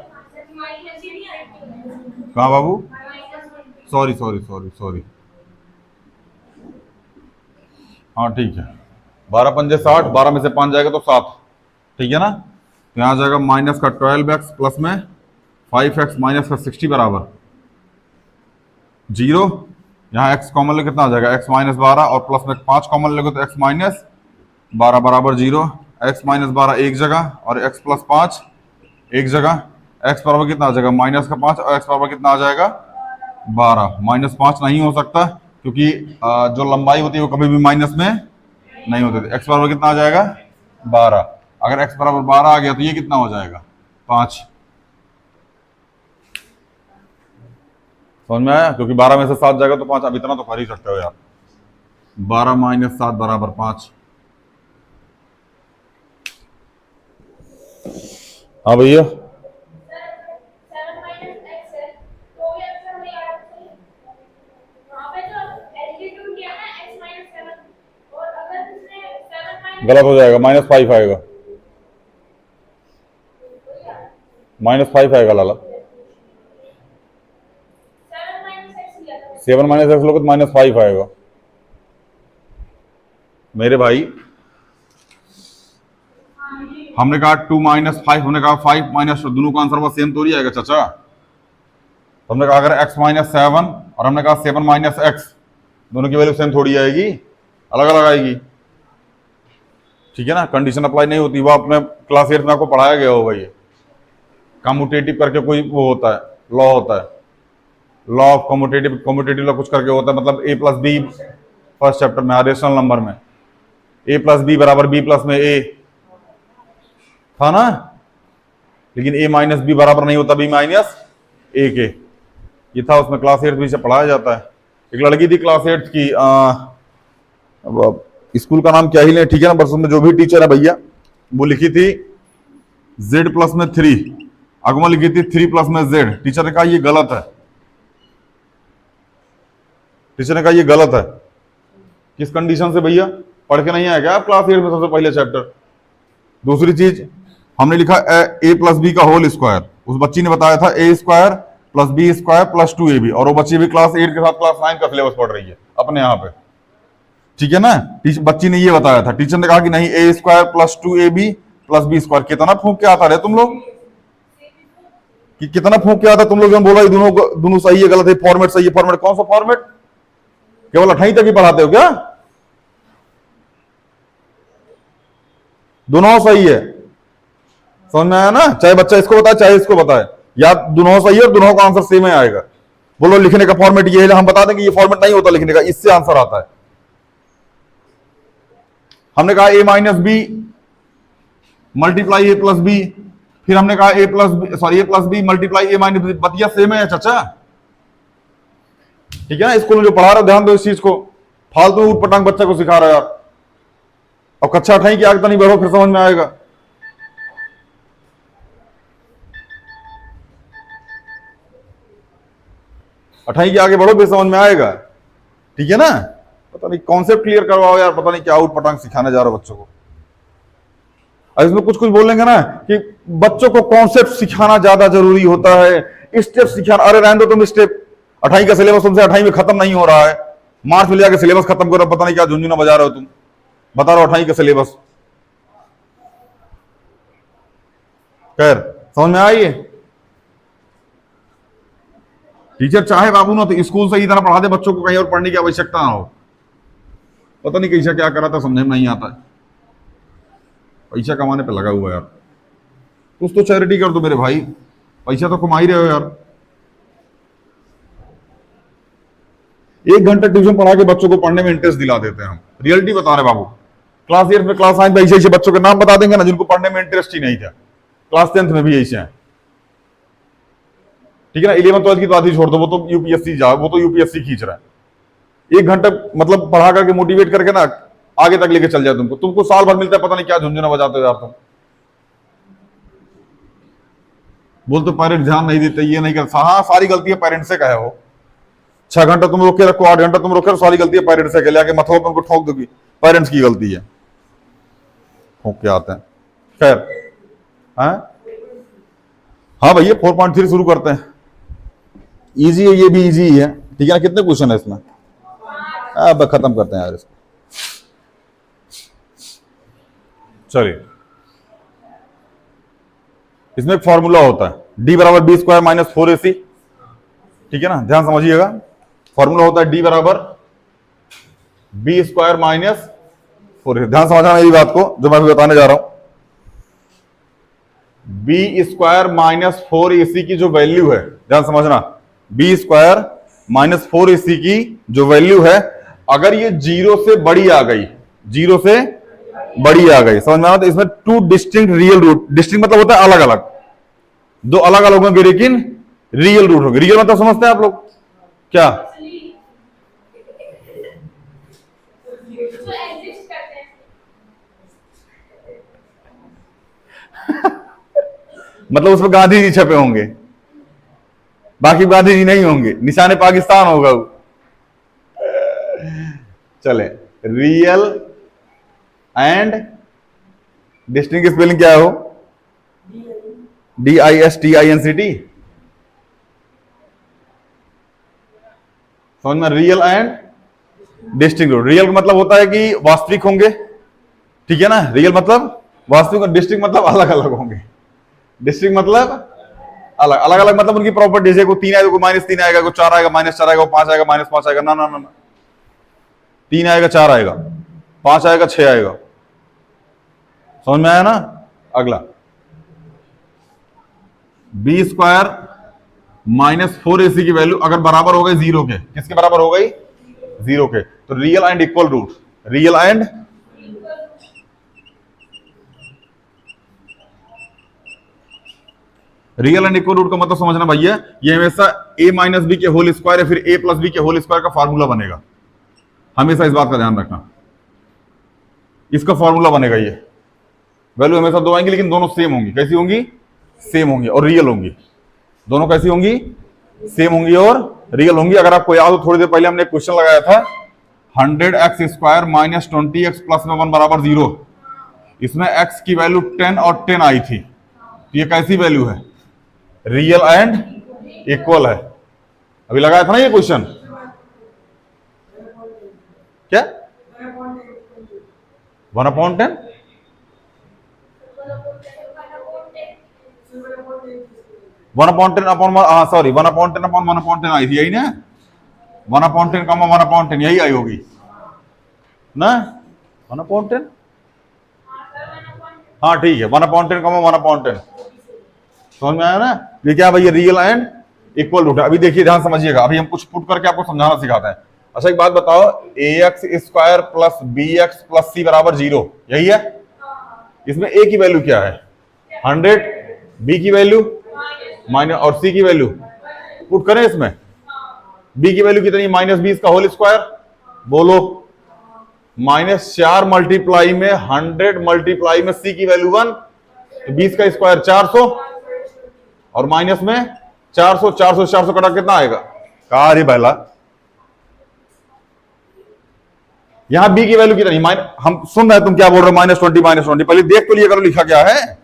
कहाँ बाबू, सॉरी सॉरी सॉरी सॉरी, हाँ ठीक है, 12 पंजे 60, 12 में से 5 जाएगा तो 7, ठीक है ना। तो यहाँ जाएगा माइनस का 12x प्लस में 5x माइनस का 60 बराबर 0, यहाँ x कॉमन ले कितना आ जाएगा x माइनस 12 और प्लस में 5 कॉमन लेगे तो x माइनस 12 बराबर 0, x माइनस 12 एक जगह और x प्लस 5 एक जगह, x बराबर कितना आ जाएगा माइनस का 5 और x बराबर कितना आ जाएगा 12, माइनस 5 नहीं हो सकता क्योंकि जो लंबाई होती है वो कभी भी माइनस में नहीं होती थी। x बराबर कितना आ जाएगा 12, अगर x बराबर 12 आ गया तो ये कितना हो जाएगा 5, समझ में आया, क्योंकि 12 में से 7 जाएगा तो 5, अब इतना तो कर ही सकते हो यार, 12 माइनस 7 बराबर 5। हाँ भैया गलत हो जाएगा, -5 आएगा, -5 आएगा लाला, 7 माइनस एक्स लोगे तो -5 आएगा मेरे भाई। हमने कहा 2 - 5, हमने कहा 5 - 2, दोनों का आंसर बस सेम तो नहीं आएगा चाचा। तो हमने कहा अगर x - 7 और हमने कहा 7 - x, दोनों की वैल्यू सेम थोड़ी आएगी, अलग अलग आएगी। ठीक है ना, कंडीशन अप्लाई नहीं होती। वो आपने क्लास 8 में आपको पढ़ाया गया होगा, ये कम्यूटेटिव करके कोई वो होता है, लॉ होता है, law of commutative, commutative law कुछ करके होता है, मतलब a + b फर्स्ट चैप्टर में रेशनल नंबर में a + b बराबर b + में a था ना। लेकिन a - b बराबर नहीं होता b - a के, ये था उसमें क्लास 8 से पढ़ाया जाता है। एक लड़की थी क्लास 8 की, अब स्कूल का नाम क्या ही लें, ठीक है ना, बस उसमें जो भी टीचर है भैया, वो लिखी थी z + में 3, आगमा लिखी थी 3 + में z। टीचर ने कहा ये गलत है, टीचर ने कहा ये गलत है। किस कंडीशन से भैया, पढ़ के नहीं आया क्या आप क्लास 8 में सबसे पहले चैप्टर? दूसरी चीज हमने लिखा a + b का होल स्क्वायर, उस बच्ची ने बताया था a² + b² + 2ab, और वो बच्ची भी क्लास 8 के साथ क्लास 9 का सिलेबस पढ़ रही है अपने यहाँ पे, ठीक है ना। बच्ची ने ये बताया था, टीचर ने कहा कि नहीं a² + 2ab + b²। कितना फूंक के आता रहे तुम लोग, कि कितना फूंक के आता तुम लोग, बोला दोनों सही है गलत है, फॉर्मेट सही है। फॉर्मेट कौन सा फॉर्मेट, केवल 28 तक ही पढ़ाते हो क्या? दोनों सही है, समझ में आया ना? चाहे बच्चा इसको बताए चाहे इसको बताए, या दोनों सही है और दोनों का आंसर सेम ही आएगा। बोलो लिखने का फॉर्मेट ये है, हम बता देंगे ये फॉर्मेट नहीं होता लिखने का, इससे आंसर आता है। हमने कहा a - b multiply a + b, फिर हमने कहा a + b multiply a - b, बतिया सेम है चाचा, ठीक है ना। स्कूल में जो पढ़ा रहा ध्यान दो इस चीज को, फालतू उठ पटांग बच्चा को सिखा रहा है यार। और कक्षा 28 की आगे तो नहीं बढ़ो, फिर समझ में आएगा। अठाई के आगे बढ़ो फिर समझ में आएगा, ठीक है ना। पता नहीं कॉन्सेप्ट क्लियर करवाओ यार, पता नहीं क्या उठ पटांग सिखाने जा रहे हो बच्चों को। अब इसमें कुछ कुछ बोलेंगे ना कि बच्चों को कॉन्सेप्ट सिखाना ज्यादा जरूरी होता है, स्टेप सिखाना। अरे रहने दो तुम स्टेप, 28 का सिलेबस तुमसे 28 में खत्म नहीं हो रहा है, मार्च में जाकर सिलेबस खत्म करो, पता नहीं क्या झुंझुना बजा रहे हो तुम, बता रहे हो 28 का सिलेबस। खैर समझ में आई है। टीचर चाहे बाबू ना तो स्कूल से ही तरह पढ़ा दे बच्चों को, कहीं और पढ़ने की आवश्यकता ना हो। पता नहीं कैसा क्या करा था, समझ में नहीं आता है, पैसा कमाने पे लगा हुआ यार। कुछ तो चैरिटी कर दो मेरे भाई, पैसा तो कमा ही रहे हो यार। 1 घंटा ट्यूशन पढ़ा के बच्चों को पढ़ने में इंटरेस्ट दिला देते हैं हम, रियलिटी बता रहे बाबू। क्लास 8 में क्लास 9 में ऐसे बच्चों के नाम बता देंगे ना जिनको पढ़ने में इंटरेस्ट ही नहीं था, क्लास 10th में भी ऐसे हैं, ठीक है ना। 11th 12th की बात ही छोड़ दो, वो तो यूपीएससी खींच रहा है। 1 घंटा मतलब पढ़ा करके मोटिवेट करके ना आगे तक लेके चल जाए तुमको साल भर मिलता है, पता नहीं क्या झुंझुना बजाते हो यार तुम। बोल तो पेरेंट्स ध्यान नहीं देते, ये नहीं करता। हाँ सारी गलतियां पेरेंट्स से कहे हो, 6 घंटा तुम रोक के रखो, 8 घंटा तुम रोक के, सारी गलतियां पेरेंट्स से कह मथो पर उनको ठोक दोगी, पेरेंट्स की गलती है, ठोक के आते हैं। खैर हाँ भैया 4.3 शुरू करते हैं। इजी है, ये भी इजी है, ठीक है ना। कितने क्वेश्चन है इसमें, अब खत्म करते हैं यार इसको। चलिए इसमें एक फॉर्मूला होता है d = b² - 4ac, ठीक है ना, ध्यान समझिएगा। फॉर्मूला होता है d = b² - 4ac। ध्यान समझना मेरी बात को जो मैं बताने जा रहा हूं। b² - 4ac की जो वैल्यू है, ध्यान समझना, b² - 4ac की जो वैल्यू है, अगर ये 0 से बड़ी आ गई, 0 से बड़ी आ गई, समझ में आ रहा है, तो इसमें 2 डिस्टिंक्ट रियल रूट, डिस्टिंक्ट मतलब होता है अलग अलग, 2 अलग अलग होंगे लेकिन रियल रूट होंगे। रियल मतलब समझते हैं आप लोग क्या? मतलब उसमें गांधी जी छपे होंगे, बाकी गांधी जी नहीं होंगे, निशाने पाकिस्तान होगा वो। चले, रियल एंड डिस्टिंक्ट की स्पेलिंग क्या है? हो DISTINCT। समझ में? Real and distinct root. Real का मतलब होता है कि वास्तविक होंगे, ठीक है ना? रियल मतलब वास्तविक, और डिस्टिंक्ट मतलब अलग अलग होंगे। डिस्टिंक्ट मतलब अलग अलग अलग, मतलब उनकी प्रॉपर्टीज है, कोई 3 आएगा, कोई -3 आएगा, कोई 4 आएगा, -4 आएगा, 5 आएगा, -5 आएगा, ना ना ना ना, 3 आएगा, 4 आएगा, 5 आएगा, 6 आएगा। समझ में आया ना? अगला बी स्क्वायर -4ac की वैल्यू अगर बराबर हो गई 0 के, किसके बराबर हो गई? 0 के, तो real and equal root. Real and equal root का मतलब समझना भैया, ये हमेशा a माइनस बी के होल स्क्वायर या फिर a प्लस बी के होल स्क्वायर का फार्मूला बनेगा। हमेशा इस बात का ध्यान रखना, इसका फॉर्मूला बनेगा। ये वैल्यू हमेशा दो आएंगी, लेकिन दोनों सेम होंगी। कैसी होंगी? सेम होंगी और रियल होंगी। दोनों कैसी होंगी? सेम होंगी और रियल होंगी। अगर आपको याद हो, थोड़ी देर पहले हमने क्वेश्चन लगाया था 100x square minus 20x plus में 1 बराबर 0। इसमें x की वैल्यू 10 और 10 आई थी। तो ये कैसी वैल्यू है? रियल एंड इक्वल है। अभी लगाया था ना ये क्वेश्चन, क्या 1/10? सॉरी 1/10 आई थी, यही ना? 1/10 कमा 1/10 यही आई होगी ना? 1/10, हाँ ठीक है, 1/10 कमा 1/10। समझ में आया ना? ये क्या भैया? रियल एंड इक्वल रूट है। अभी देखिए, ध्यान समझिएगा, अभी हम कुछ पुट करके आपको समझाना सिखाते हैं। अच्छा एक बात बताओ, ax square plus bx plus c बराबर 0, यही है? इसमें a की वैल्यू क्या है? 100, b की वैल्यू माइनस, और c की वैल्यू पुट करें इसमें। b की वैल्यू कितनी? -20 का होल स्क्वायर, बोलो -4 मल्टीप्लाई में 100 मल्टीप्लाई में c की वैल्यू 1, तो 20 का स्क्वायर 400, और माइनस में 400, 400 400 कटा कितना आएगा? कहा रे पहला, यहां b की वैल्यू कितनी? हम सुन रहे हैं तुम क्या बोल रहे हो, -20 पहले देख तो लिया करो लिखा क्या है।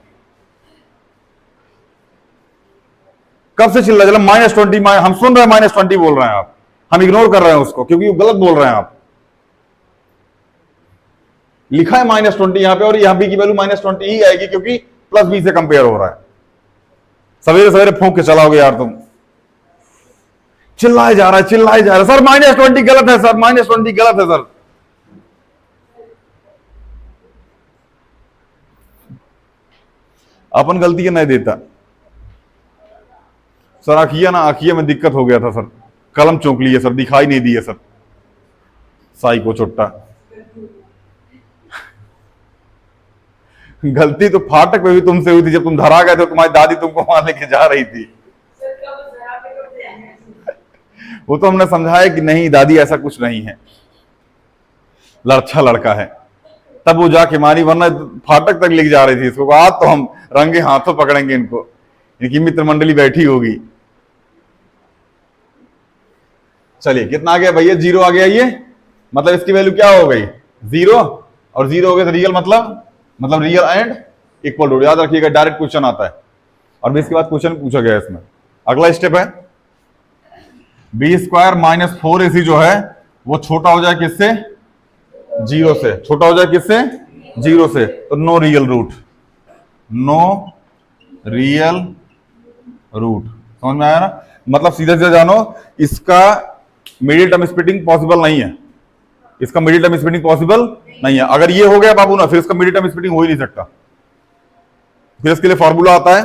कब से चिल्ला चला -20, हम सुन रहे हैं -20 बोल रहे हैं आप, हम इग्नोर कर रहे हैं उसको क्योंकि वो गलत बोल रहे हैं आप। लिखा है -20 यहां पे, और यहां b की वैल्यू -20 ही आएगी क्योंकि प्लस b से कंपेयर हो रहा है। सवेरे सवेरे फूंक के चलाओगे यार तुम, चिल्लाए जा रहा है सर -20 गलत है सर, -20 गलत है सर। अपन गलती है नहीं देता सर। आखिया में दिक्कत हो गया था सर, कलम चौंक ली है सर, दिखाई नहीं दी है सर, साई को चुट्टा। गलती तो फाटक पे भी तुमसे हुई थी, जब तुम धरा गए थे, तुम्हारी दादी तुमको वहां लेके जा रही थी। वो तो हमने समझाया कि नहीं दादी ऐसा कुछ नहीं है, अच्छा लड़का है, तब वो जाके मारी, वरना फाटक तक लेके जा रही थी इसको। आज तो हम रंगे हाथों पकड़ेंगे इनको, इनकी मित्र मंडली बैठी होगी। चलिए कितना आ गया भैया? 0 आ गया। ये मतलब इसकी वैल्यू क्या हो गई? 0, और 0 हो गया तो रियल मतलब रियल एंड इक्वल रूट। याद रखिएगा, डायरेक्ट क्वेश्चन आता है, और भी इसके बाद क्वेश्चन पूछा गया इसमें। अगला स्टेप है बी स्क्वायर -4ac जो है वो छोटा हो जाए किससे? 0 से। छोटा हो जाए किससे? 0 से। तो नो रियल रूट, समझ में आया ना? मतलब सीधा सीधा जानो, इसका मिडिल टर्म स्प्लिटिंग पॉसिबल नहीं है, इसका मिडिल टर्म स्प्लिटिंग पॉसिबल नहीं है। अगर ये हो गया बाबू ना, फिर इसका मिडिल टर्म स्प्लिटिंग हो ही नहीं सकता। फिर इसके लिए फॉर्मूला आता है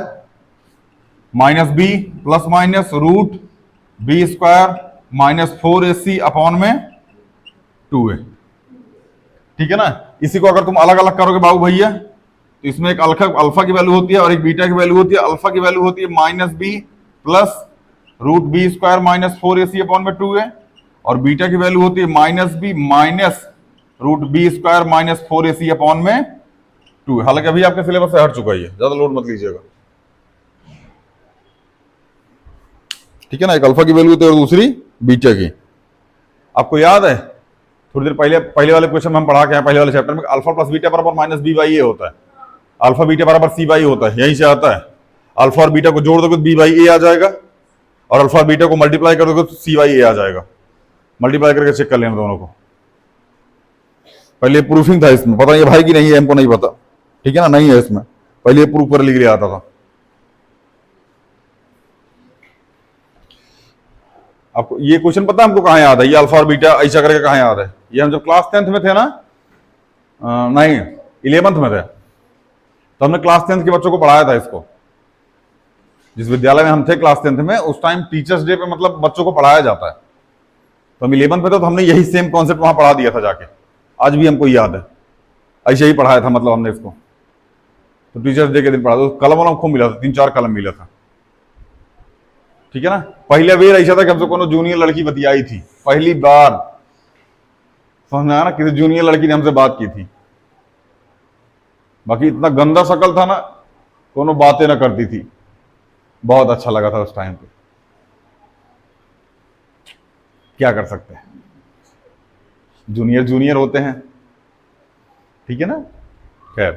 -b plus minus root B square -4ac upon में 2a। ठीक है ना? इसी को अगर तुम अलग अलग करोगे बाबू भैया, तो इसमें एक अल्फा की वैल्यू होती है और एक बीटा की वैल्यू होती है। अल्फा की वैल्यू होती है -b plus root B square -4ac upon में 2a, और बीटा की वैल्यू होती है -b minus root B square -4ac upon में 2। हालांकि अभी आपके सिलेबस से हट चुका है, ज्यादा लोड मत लीजिएगा। ठीक है ना? एक अल्फा की वैल्यू होती है और दूसरी बीटा की। आपको याद है थोड़ी देर पहले वाले क्वेश्चन में हम पढ़ा के आए, पहले वाले चैप्टर में, अल्फा प्लस बीटा बराबर -b/a होता है, अल्फा बीटा बराबर c/a होता है, यहीं से आता है। अल्फा और बीटा को जोड़ दोगे तो b/a आ जाएगा, और अल्फा और बीटा को मल्टीप्लाई कर दोगे तो c/a आ जाएगा। मल्टीप्लाई करके चेक कर लेना दोनों को। पहले प्रूफिंग था इसमें, पता ये भाई की नहीं है, हमको नहीं पता, ठीक है ना, नहीं है इसमें, पहले प्रूफ कर लिख लिया आता था। आपको ये क्वेश्चन पता है हमको कहाँ याद है, ये अल्फा और बीटा ऐसा करके कहाँ याद है? ये हम जब क्लास 10th में थे ना, नहीं 11th में थे, तो हमने क्लास 10th के बच्चों को पढ़ाया था इसको। जिस विद्यालय में हम थे क्लास 10th में, उस टाइम टीचर्स डे पे मतलब बच्चों को पढ़ाया जाता है। तो हम 11th में थे, तो हमने यही सेम कॉन्सेप्ट वहां पढ़ा दिया था जाके, आज भी हमको याद है, ऐसे ही पढ़ाया था मतलब हमने इसको। तो टीचर्स डे के दिन पढ़ा, तो कलम वलम खूब मिला था, 3-4 कलम मिला था, ठीक है ना। पहले बेर ऐसा था कि हमसे कोनो जूनियर लड़की बतियाई थी, पहली बार समझ में आया ना, किसी जूनियर लड़की ने हमसे बात की थी। बाकी इतना गंदा शकल था ना, कोनो बातें ना करती थी, बहुत अच्छा लगा था उस टाइम पे। क्या कर सकते हैं, जूनियर जूनियर होते हैं, ठीक है ना। खैर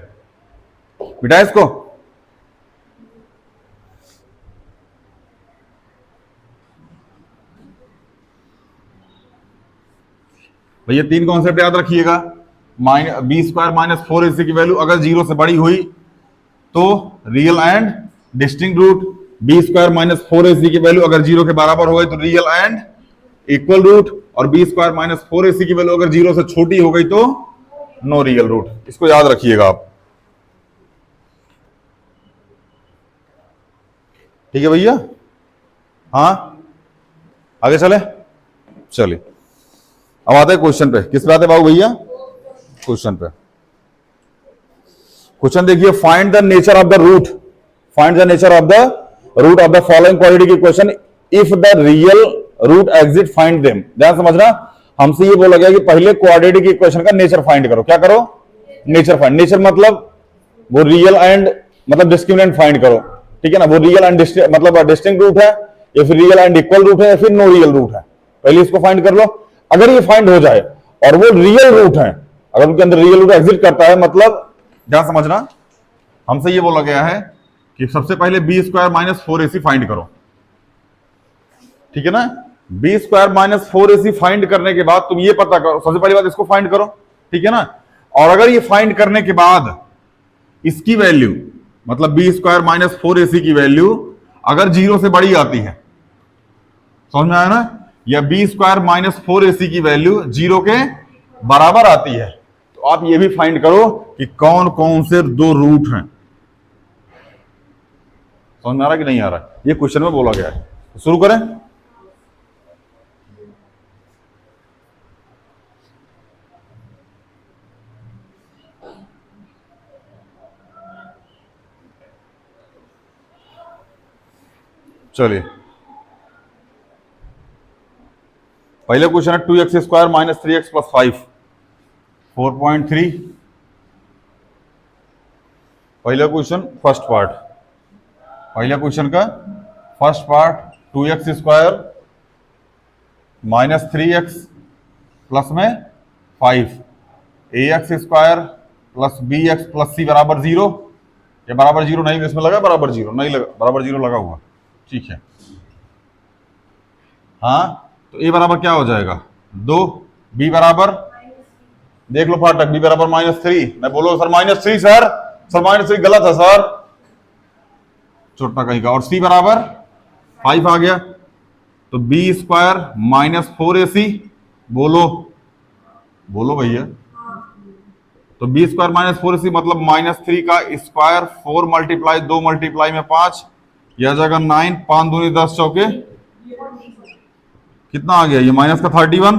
बिठा इसको। भैया 3 कॉन्सेप्ट याद रखिएगा। बी स्क्वायर माइनस 4ac की वैल्यू अगर 0 से बड़ी हुई तो real and distinct root, B square minus 4ac की वैल्यू अगर 0 के बराबर हो गई तो रियल एंड इक्वल रूट, और बी स्क्वायर माइनस 4ac की वैल्यू अगर 0 से छोटी हो गई तो नो रियल रूट। इसको याद रखिएगा आप, ठीक है भैया। हाँ आगे चले, चलिए अब आते हैं क्वेश्चन पे। किस पे आते बाबू भैया? क्वेश्चन पे। क्वेश्चन देखिए, find the nature of the root, find the nature of the root of the following quadratic equation if the real root exist find them. ध्यान समझना, हमसे ये बोला गया कि पहले क्वाड्रेटिक इक्वेशन का नेचर फाइंड करो। क्या करो? Nature find. नेचर मतलब वो रियल एंड मतलब डिस्क्रिमिनेंट फाइंड करो, ठीक है ना। वो रियल एंड मतलब डिस्टिंक्ट रूट है, या फिर रियल एंड इक्वल रूट है, या फिर नो रियल रूट है। पहले इसको फाइंड कर लो। अगर ये फाइंड हो जाए और वो रियल रूट है, अगर उनके अंदर रियल रूट एग्जिट करता है, मतलब ध्यान समझना, हमसे ये बोला गया है कि सबसे पहले B square minus 4ac find करो, ठीक है ना। B square minus 4ac find करने के बाद तुम ये पता करो, सबसे पहली बात इसको फाइंड करो, ठीक है ना। और अगर ये फाइंड करने के बाद इसकी वैल्यू मतलब बी स्क्वायर माइनस 4ac की वैल्यू अगर 0 से बड़ी आती है, समझ में आया ना, या बी स्क्वायर माइनस 4ac की वैल्यू 0 के बराबर आती है, तो आप ये भी फाइंड करो कि कौन कौन से 2 रूट हैं। समझ में आ रहा कि नहीं आ रहा? ये क्वेश्चन में बोला गया है। तो शुरू करें। चलिए पहले क्वेश्चन है 2x square minus 3x plus 5 4.3। पहला क्वेश्चन फर्स्ट पार्ट, पहला क्वेश्चन का first part 2x square minus 3x plus में 5 ax square plus bx plus c बराबर 0, या बराबर 0 नहीं, इसमें लगा बराबर 0 नहीं लगा, बराबर 0 लगा हुआ, ठीक है। हाँ तो a बराबर क्या हो जाएगा 2, b बराबर देख लो फाटक, b बराबर -3। मैं बोलो सर -3, सर -3 गलत है सर, छोटा कहीं का। और c बराबर 5 आ गया, तो b स्क्वायर माइनस 4ac, बोलो बोलो भैया, तो b स्क्वायर माइनस 4ac मतलब -3 का स्क्वायर, 4 मल्टीप्लाई 2 मल्टीप्लाई में 5, यह जगह 9, 5 दूनी 10 चौके कितना आ गया, ये माइनस का 31,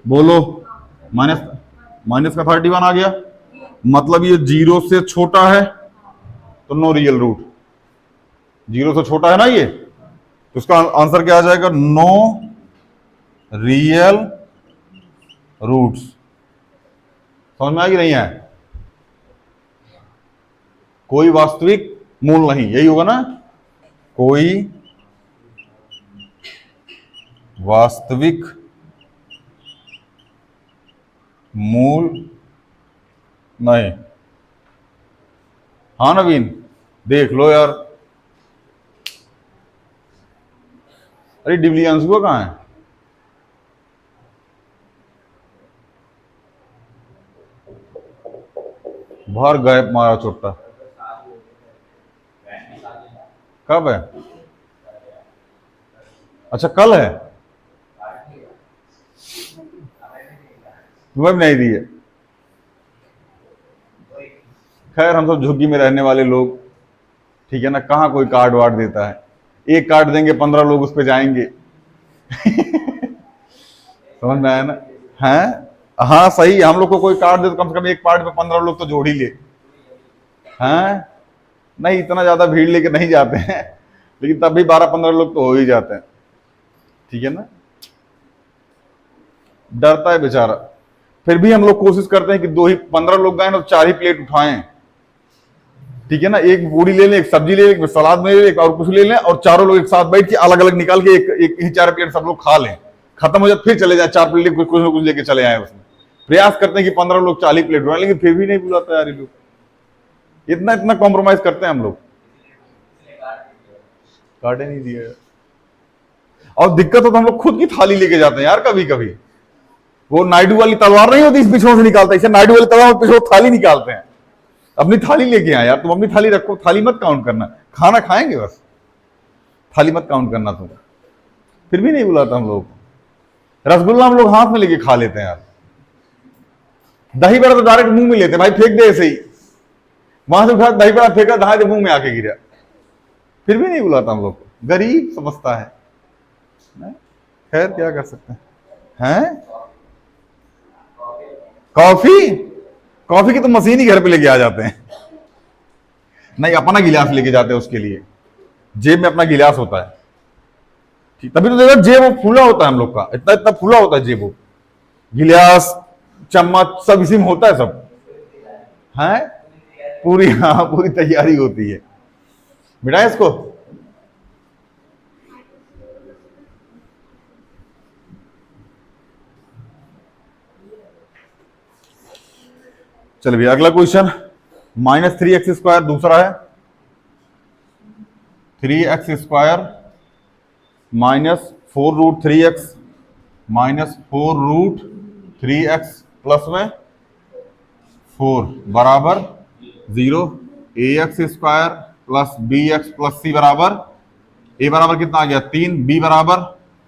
बोलो माइनस का 31 आ गया, मतलब ये 0 से छोटा है तो नो रियल रूट। 0 से छोटा है ना ये, तो इसका आंसर क्या आ जाएगा, नो रियल रूट्स। समझ में आ कि नहीं है? कोई वास्तविक मूल नहीं, यही होगा ना, कोई वास्तविक मूल नहीं। हाँ नवीन देख लो यार, अरे डिवलियंस को कहाँ है? बाहर गैप मारा छोटा। कब है? अच्छा कल है, तुम्हें भी नहीं दी है। खैर हम सब झुग्गी में रहने वाले लोग, ठीक है ना, कहाँ कोई कार्ड वार्ड देता है। एक कार्ड देंगे 15 लोग उस पर जाएंगे। समझ में आया ना? हैं? हाँ सही, हम लोग को कोई कार्ड दे तो कम से कम एक कार्ड पे 15 लोग तो जोड़ ही ले। हैं? नहीं इतना ज्यादा भीड़ लेके नहीं जाते हैं, लेकिन तब भी 12-15 लोग तो हो ही जाते हैं, ठीक है ना। डरता है बेचारा, फिर भी हम लोग कोशिश करते हैं कि 15 लोग गए ना तो 4 ही प्लेट उठाएं, ठीक है ना। एक पूरी ले लें, एक सब्जी ले लें, एक सलाद में ले लें, एक और कुछ ले लें, और चारों लोग एक साथ बैठ के अलग अलग निकाल के एक ही 4 प्लेट सब लोग खा लें। खत्म हो जाए फिर चले जाए 4 प्लेट कुछ ना कुछ लेके चले आए। उसमें प्रयास करते हैं कि 15 लोग 40 प्लेट उठाएं, लेकिन फिर भी नहीं बुलाता यार ये लोग। इतना इतना कॉम्प्रोमाइज करते हैं हम लोग। कार्ड नहीं दिया, और दिक्कत हो तो हम लोग खुद की थाली लेके जाते हैं यार। कभी कभी वो नायडू वाली तलवार नहीं होती, इस पिछड़ों से निकालता है, इसे नायडू वाली तलवार पिछड़ों थाली निकालते हैं। अपनी थाली लेके आए यार, तुम अपनी थाली रखो, थाली मत काउंट करना, खाना खाएंगे बस, थाली मत काउंट करना तुम। फिर भी नहीं बुलाता हम लोग। रसगुल्ला हम लोग हाथ में लेके खा लेते हैं यार। दही बड़ा तो डायरेक्ट मुंह में लेते हैं, भाई फेंक दे ऐसे ही, वहां से उठा दही बड़ा फेंका, दहाड़े मुंह में आके गिरा। फिर भी नहीं बुलाता हम लोग, गरीब समझता है। खैर क्या कर सकते हैं? कॉफी, कॉफी की तो मशीन ही घर पे लेके आ जाते हैं। नहीं अपना गिलास लेके जाते हैं, उसके लिए जेब में अपना गिलास होता है, ठीक। तभी तो देखो जेब फूला होता है हम लोग का, इतना इतना फूला होता है जेब, गिलास चम्मच सब इसी में होता है सब, है पूरी, हाँ पूरी तैयारी होती है। मिटाए इसको। चलिए अगला क्वेश्चन, -3x² दूसरा है। 3x² -4√3x -4√3x प्लस में 4 बराबर 0। ax² plus bx plus c बराबर, a बराबर कितना आ गया 3, b बराबर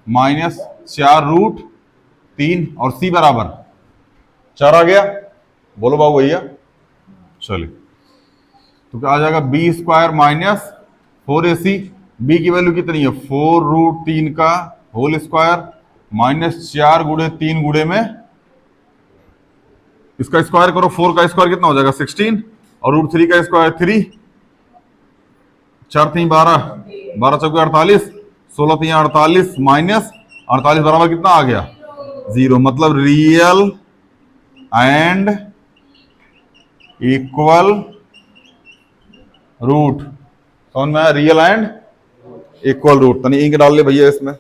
-4√3 और c बराबर 4 आ गया। बोलो बाबू भैया। चलिए तो क्या आ जाएगा, b² -4ac, b की वैल्यू कितनी है 4√3 का होल स्क्वायर -4 गुणे 3 गुणे में इसका स्क्वायर करो, 4 का स्क्वायर कितना हो जाएगा 16, और √3 का स्क्वायर 3, 4 3 12, 12 चौके 48, 16 3 48 माइनस 48 बराबर कितना आ गया 0। मतलब रियल एंड इक्वल रूट, समझ में आया? Real and equal root. तनी इंक डाल ले भैया इसमें।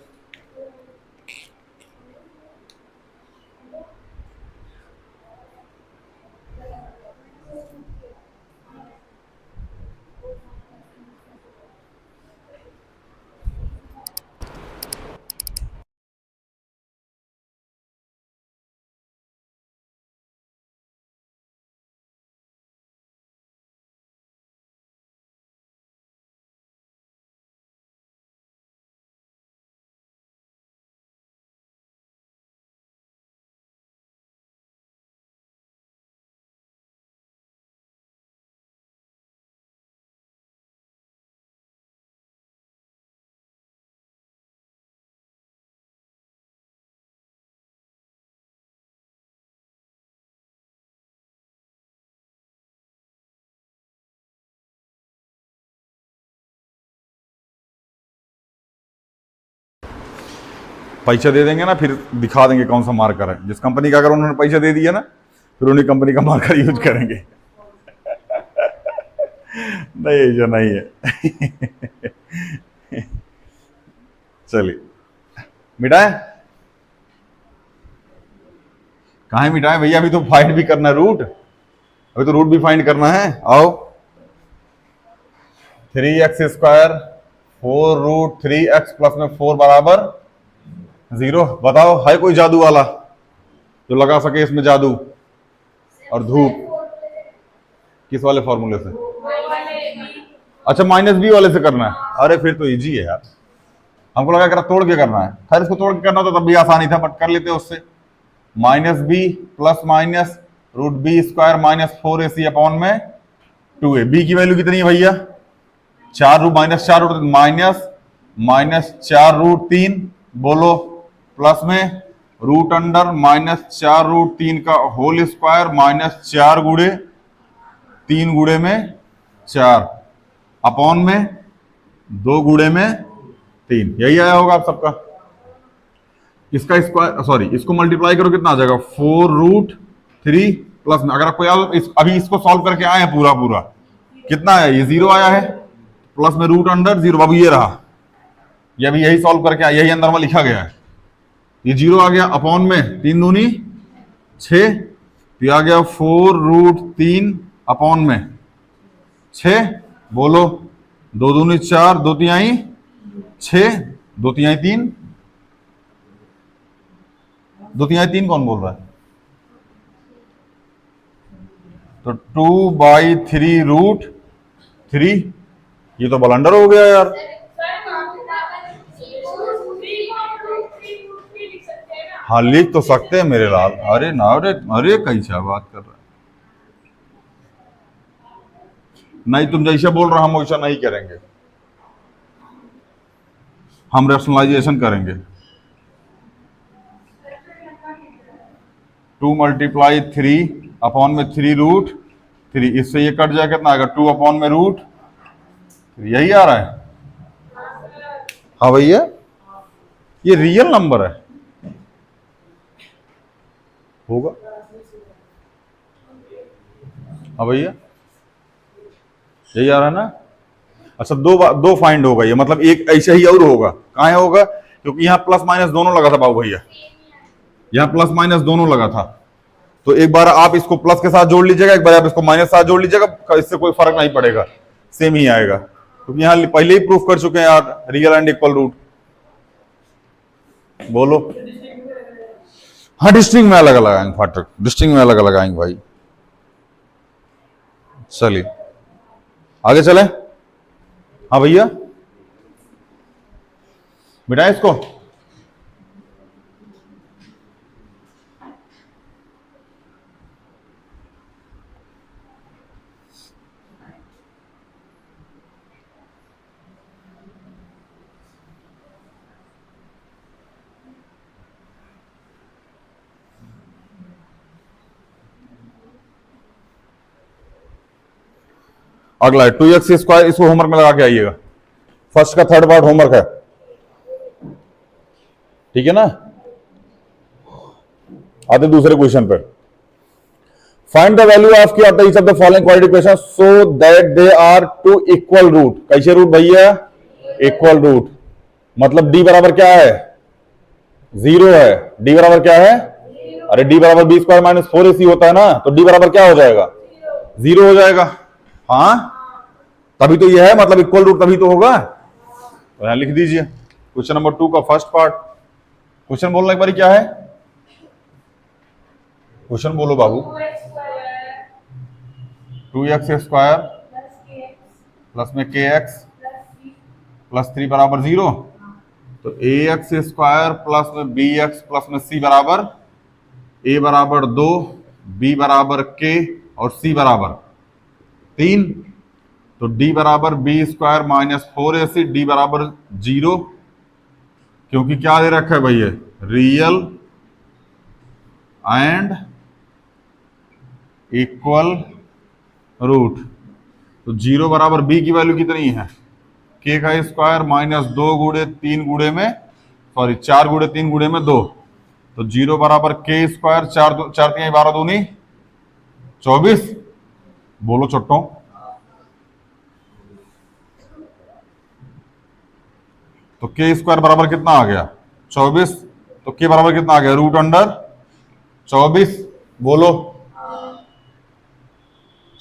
पैसा दे देंगे ना, फिर दिखा देंगे कौन सा मार्कर है। जिस कंपनी का अगर उन्होंने पैसा दे दिया ना, फिर उन्हीं कंपनी का मार्कर यूज करेंगे। नहीं ऐसा नहीं है। चलिए मिटाए, कहाँ मिटाए भैया, अभी तो फाइंड भी करना है रूट, अभी तो रूट भी फाइंड करना है। आओ 3x² 4√3x प्लस में 4 बराबर 0। बताओ है कोई जादू वाला जो लगा सके इसमें जादू और धूप? किस वाले फॉर्मूले से? अच्छा माइनस बी वाले से करना है। अरे फिर तो इजी है यार, हमको लगा कर तोड़ के करना है। खैर इसको तोड़ के करना तो तब भी आसानी था, बट कर लेते उससे। Minus B plus minus root B square minus 4ac upon में 2a। बी की वैल्यू कितनी है भैया? 4 root minus 4 root minus minus 4 root 3, बोलो प्लस में रूट अंडर माइनस 4 रूट 3 का होल स्क्वायर माइनस 4 गुड़े 3 गुड़े में 4 अपॉन में 2 गुड़े में 3। यही आया होगा आप सबका। इसका स्क्वायर सॉरी इसको मल्टीप्लाई करो कितना आ जाएगा? 4 रूट 3 प्लस में, अगर आपको याद अभी इसको सॉल्व करके आए हैं पूरा पूरा, कितना आया? ये 0 आया है, प्लस में रूट अंडर 0, अब ये रहा, ये अभी यही सॉल्व करके आया, यही अंदर में लिखा गया है। ये 0 आ गया, अपॉन में 3 दूनी 6, तो ये आ गया 4 रूट 3 अपॉन में 6, बोलो 2 दूनी 4, 2 तिहाई 6, 2 तिहाई 3, 2 तिहाई 3 कौन बोल रहा है? तो 2/3 रूट 3, ये तो बलंडर हो गया यार। हाँ लिख तो सकते हैं मेरे लाल। अरे ना, अरे कैसा बात कर रहा है? नहीं, तुम जैसे बोल रहे हम वैसा नहीं करेंगे, हम रैशनलाइजेशन करेंगे। 2 मल्टीप्लाई 3 अपॉन में 3 रूट 3, इससे ये कट जाएगा, कितना आएगा? 2 अपॉन में रूट, यही आ रहा है। हाँ भैया, ये रियल नंबर है, होगा। हाँ भैया, यही आ रहा है ना। अच्छा, दो फाइंड होगा ये, मतलब एक ऐसे ही और होगा। कहाँ होगा? क्योंकि यहाँ प्लस माइनस दोनों लगा था बाबू भैया, यहाँ प्लस माइनस दोनों लगा था। तो एक बार आप इसको प्लस के साथ जोड़ लीजिएगा, एक बार आप इसको माइनस के साथ जोड़ लीजिएगा, इससे कोई फर्क नहीं पड़ेगा, सेम ही आएगा। क्योंकि यहाँ पहले ही प्रूफ कर चुके हैं यार, रियल एंड इक्वल रूट। बोलो। हाँ डिस्टिंग में अलग लगाएंगे, फाटक डिस्टिंग में अलग लगाएंगे भाई। चलिए आगे चले। हाँ भैया, मिटाएं इसको। अगला है 2x स्क्वायर, इसको होमवर्क में लगा के आइएगा। फर्स्ट का थर्ड पार्ट होमवर्क है, ठीक है ना। आते दूसरे क्वेश्चन पे। फाइंड द वैल्यू ऑफ की आता है each of the following quadratic equation so that they are two equal root. कैसे रूट भैया? Equal root. मतलब d बराबर क्या है? 0 है। d बराबर क्या है? अरे d बराबर बी स्क्वायर माइनस 4ac होता है ना, तो d बराबर क्या हो जाएगा? 0 हो जाएगा। हाँ तभी तो यह है, मतलब इक्वल रूट तभी तो होगा। तो यहां लिख दीजिए क्वेश्चन नंबर 2 का फर्स्ट पार्ट। क्वेश्चन बोलना एक बार क्या है? क्वेश्चन बोलो बाबू। 2x स्क्वायर प्लस में kx प्लस 3 बराबर 0। तो ax स्क्वायर प्लस में bx प्लस में c बराबर a बराबर 2, b बराबर k और c बराबर 3। तो d बराबर B square minus 4ac, d बराबर 0, क्योंकि क्या दे रखा है भैया? Real and equal root. तो 0 बराबर b की वैल्यू कितनी है? k का स्क्वायर माइनस 2 गुड़े 3 गुड़े में, सॉरी 4 गुड़े 3 गुड़े में 2। तो 0 बराबर k स्क्वायर, 4 3 12 दूनी 24। बोलो चट्टों। तो k स्क्वायर बराबर कितना आ गया? 24। तो k बराबर कितना आ गया? Root under 24। बोलो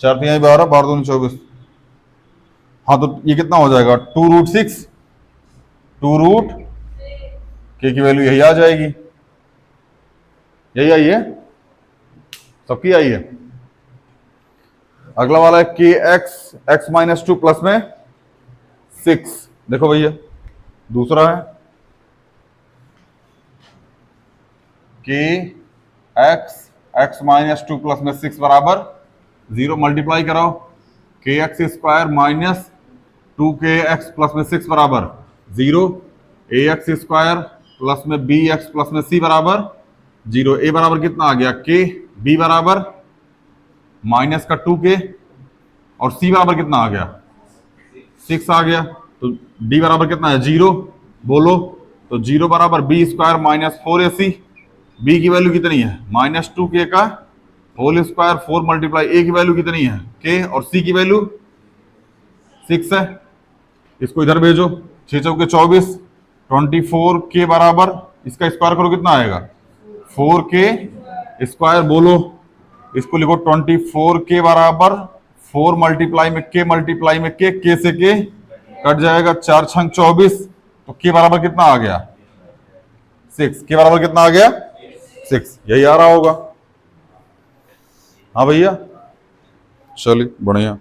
4 3 12 12 दूनी 24। हाँ तो ये कितना हो जाएगा? 2 रूट 6, 2 रूट k की वैल्यू यही आ जाएगी। यही आई है, सबकी आई है। अगला वाला है के x x minus two plus में 6। देखो भैया दूसरा है के x x minus two plus में 6 बराबर 0। मल्टीप्लाई कराओ, के x square minus 2kx plus में 6 बराबर 0। ए एक्स स्क्वायर प्लस में बी एक्स प्लस में सी बराबर 0। ए बराबर कितना आ गया के, बी बराबर माइनस का 2k और सी बराबर कितना आ गया 6 आ गया। तो डी बराबर कितना है 0, बोलो। तो 0 बराबर B square minus 4ac। B की वैल्यू कितनी है माइनस 2k का होल स्क्वायर 4 मल्टीप्लाई ए की वैल्यू कितनी है के और सी की वैल्यू 6 है। इसको इधर भेजो, 6 चौके 24, 24 के बराबर इसका स्क्वायर करो कितना आएगा 4k स्क्वायर, बोलो। इसको लिखो 24 के बराबर 4 मल्टीप्लाई में के से के कट जाएगा, 4 छंग 24। तो के बराबर कितना आ गया 6। के बराबर कितना आ गया 6, यही आ रहा होगा। हाँ भैया चलिए बढ़िया।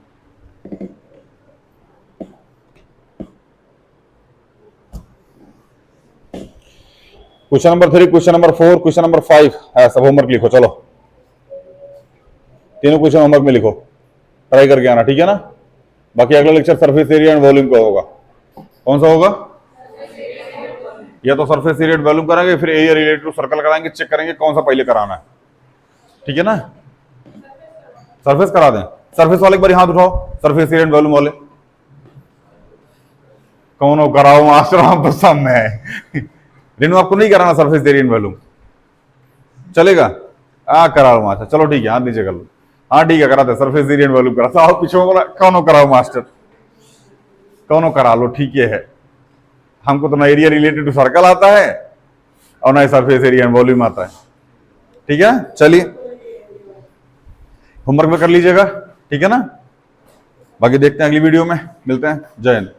Question number 3, question number 4, question number 5 है, सब होमवर्क लिखो। चलो तीनों क्वेश्चन होमवर्क में लिखो, ट्राई करके आना, ठीक है ना। बाकी अगला lecture surface area and volume का होगा। कौन सा होगा? या तो सरफेस एरिया एंड वॉल्यूम कराएंगे, फिर एरिया रिलेटेड टू सर्कल कराएंगे, चेक करेंगे कौन सा पहले कराना है, ठीक है ना। सरफेस करा दें। सरफेस वाले एक बार हाथ उठाओ, सरफेस एरिया एंड वॉल्यूम वाले। कौन हो कराओ मास्टर, आप बस सामने है। रेनू आपको नहीं कराना सरफेस एरिया एंड वॉल्यूम, चलेगा? हाँ कराओ मास्टर, चलो ठीक है, हाथ नीचे कर लो। हाँ ठीक है कराते, सरफेस एरिया एंड वॉल्यूम करा। साहब पीछे बोला कौन हो कराओ मास्टर, कौन हो करा लो, ठीक है। हमको तो ना एरिया रिलेटेड टू सर्कल आता है और ना ही सरफेस एरिया एंड वॉल्यूम आता है, ठीक है। चलिए होमवर्क में कर लीजिएगा, ठीक है ना। बाकी देखते हैं अगली वीडियो में, मिलते हैं। जय हिंद।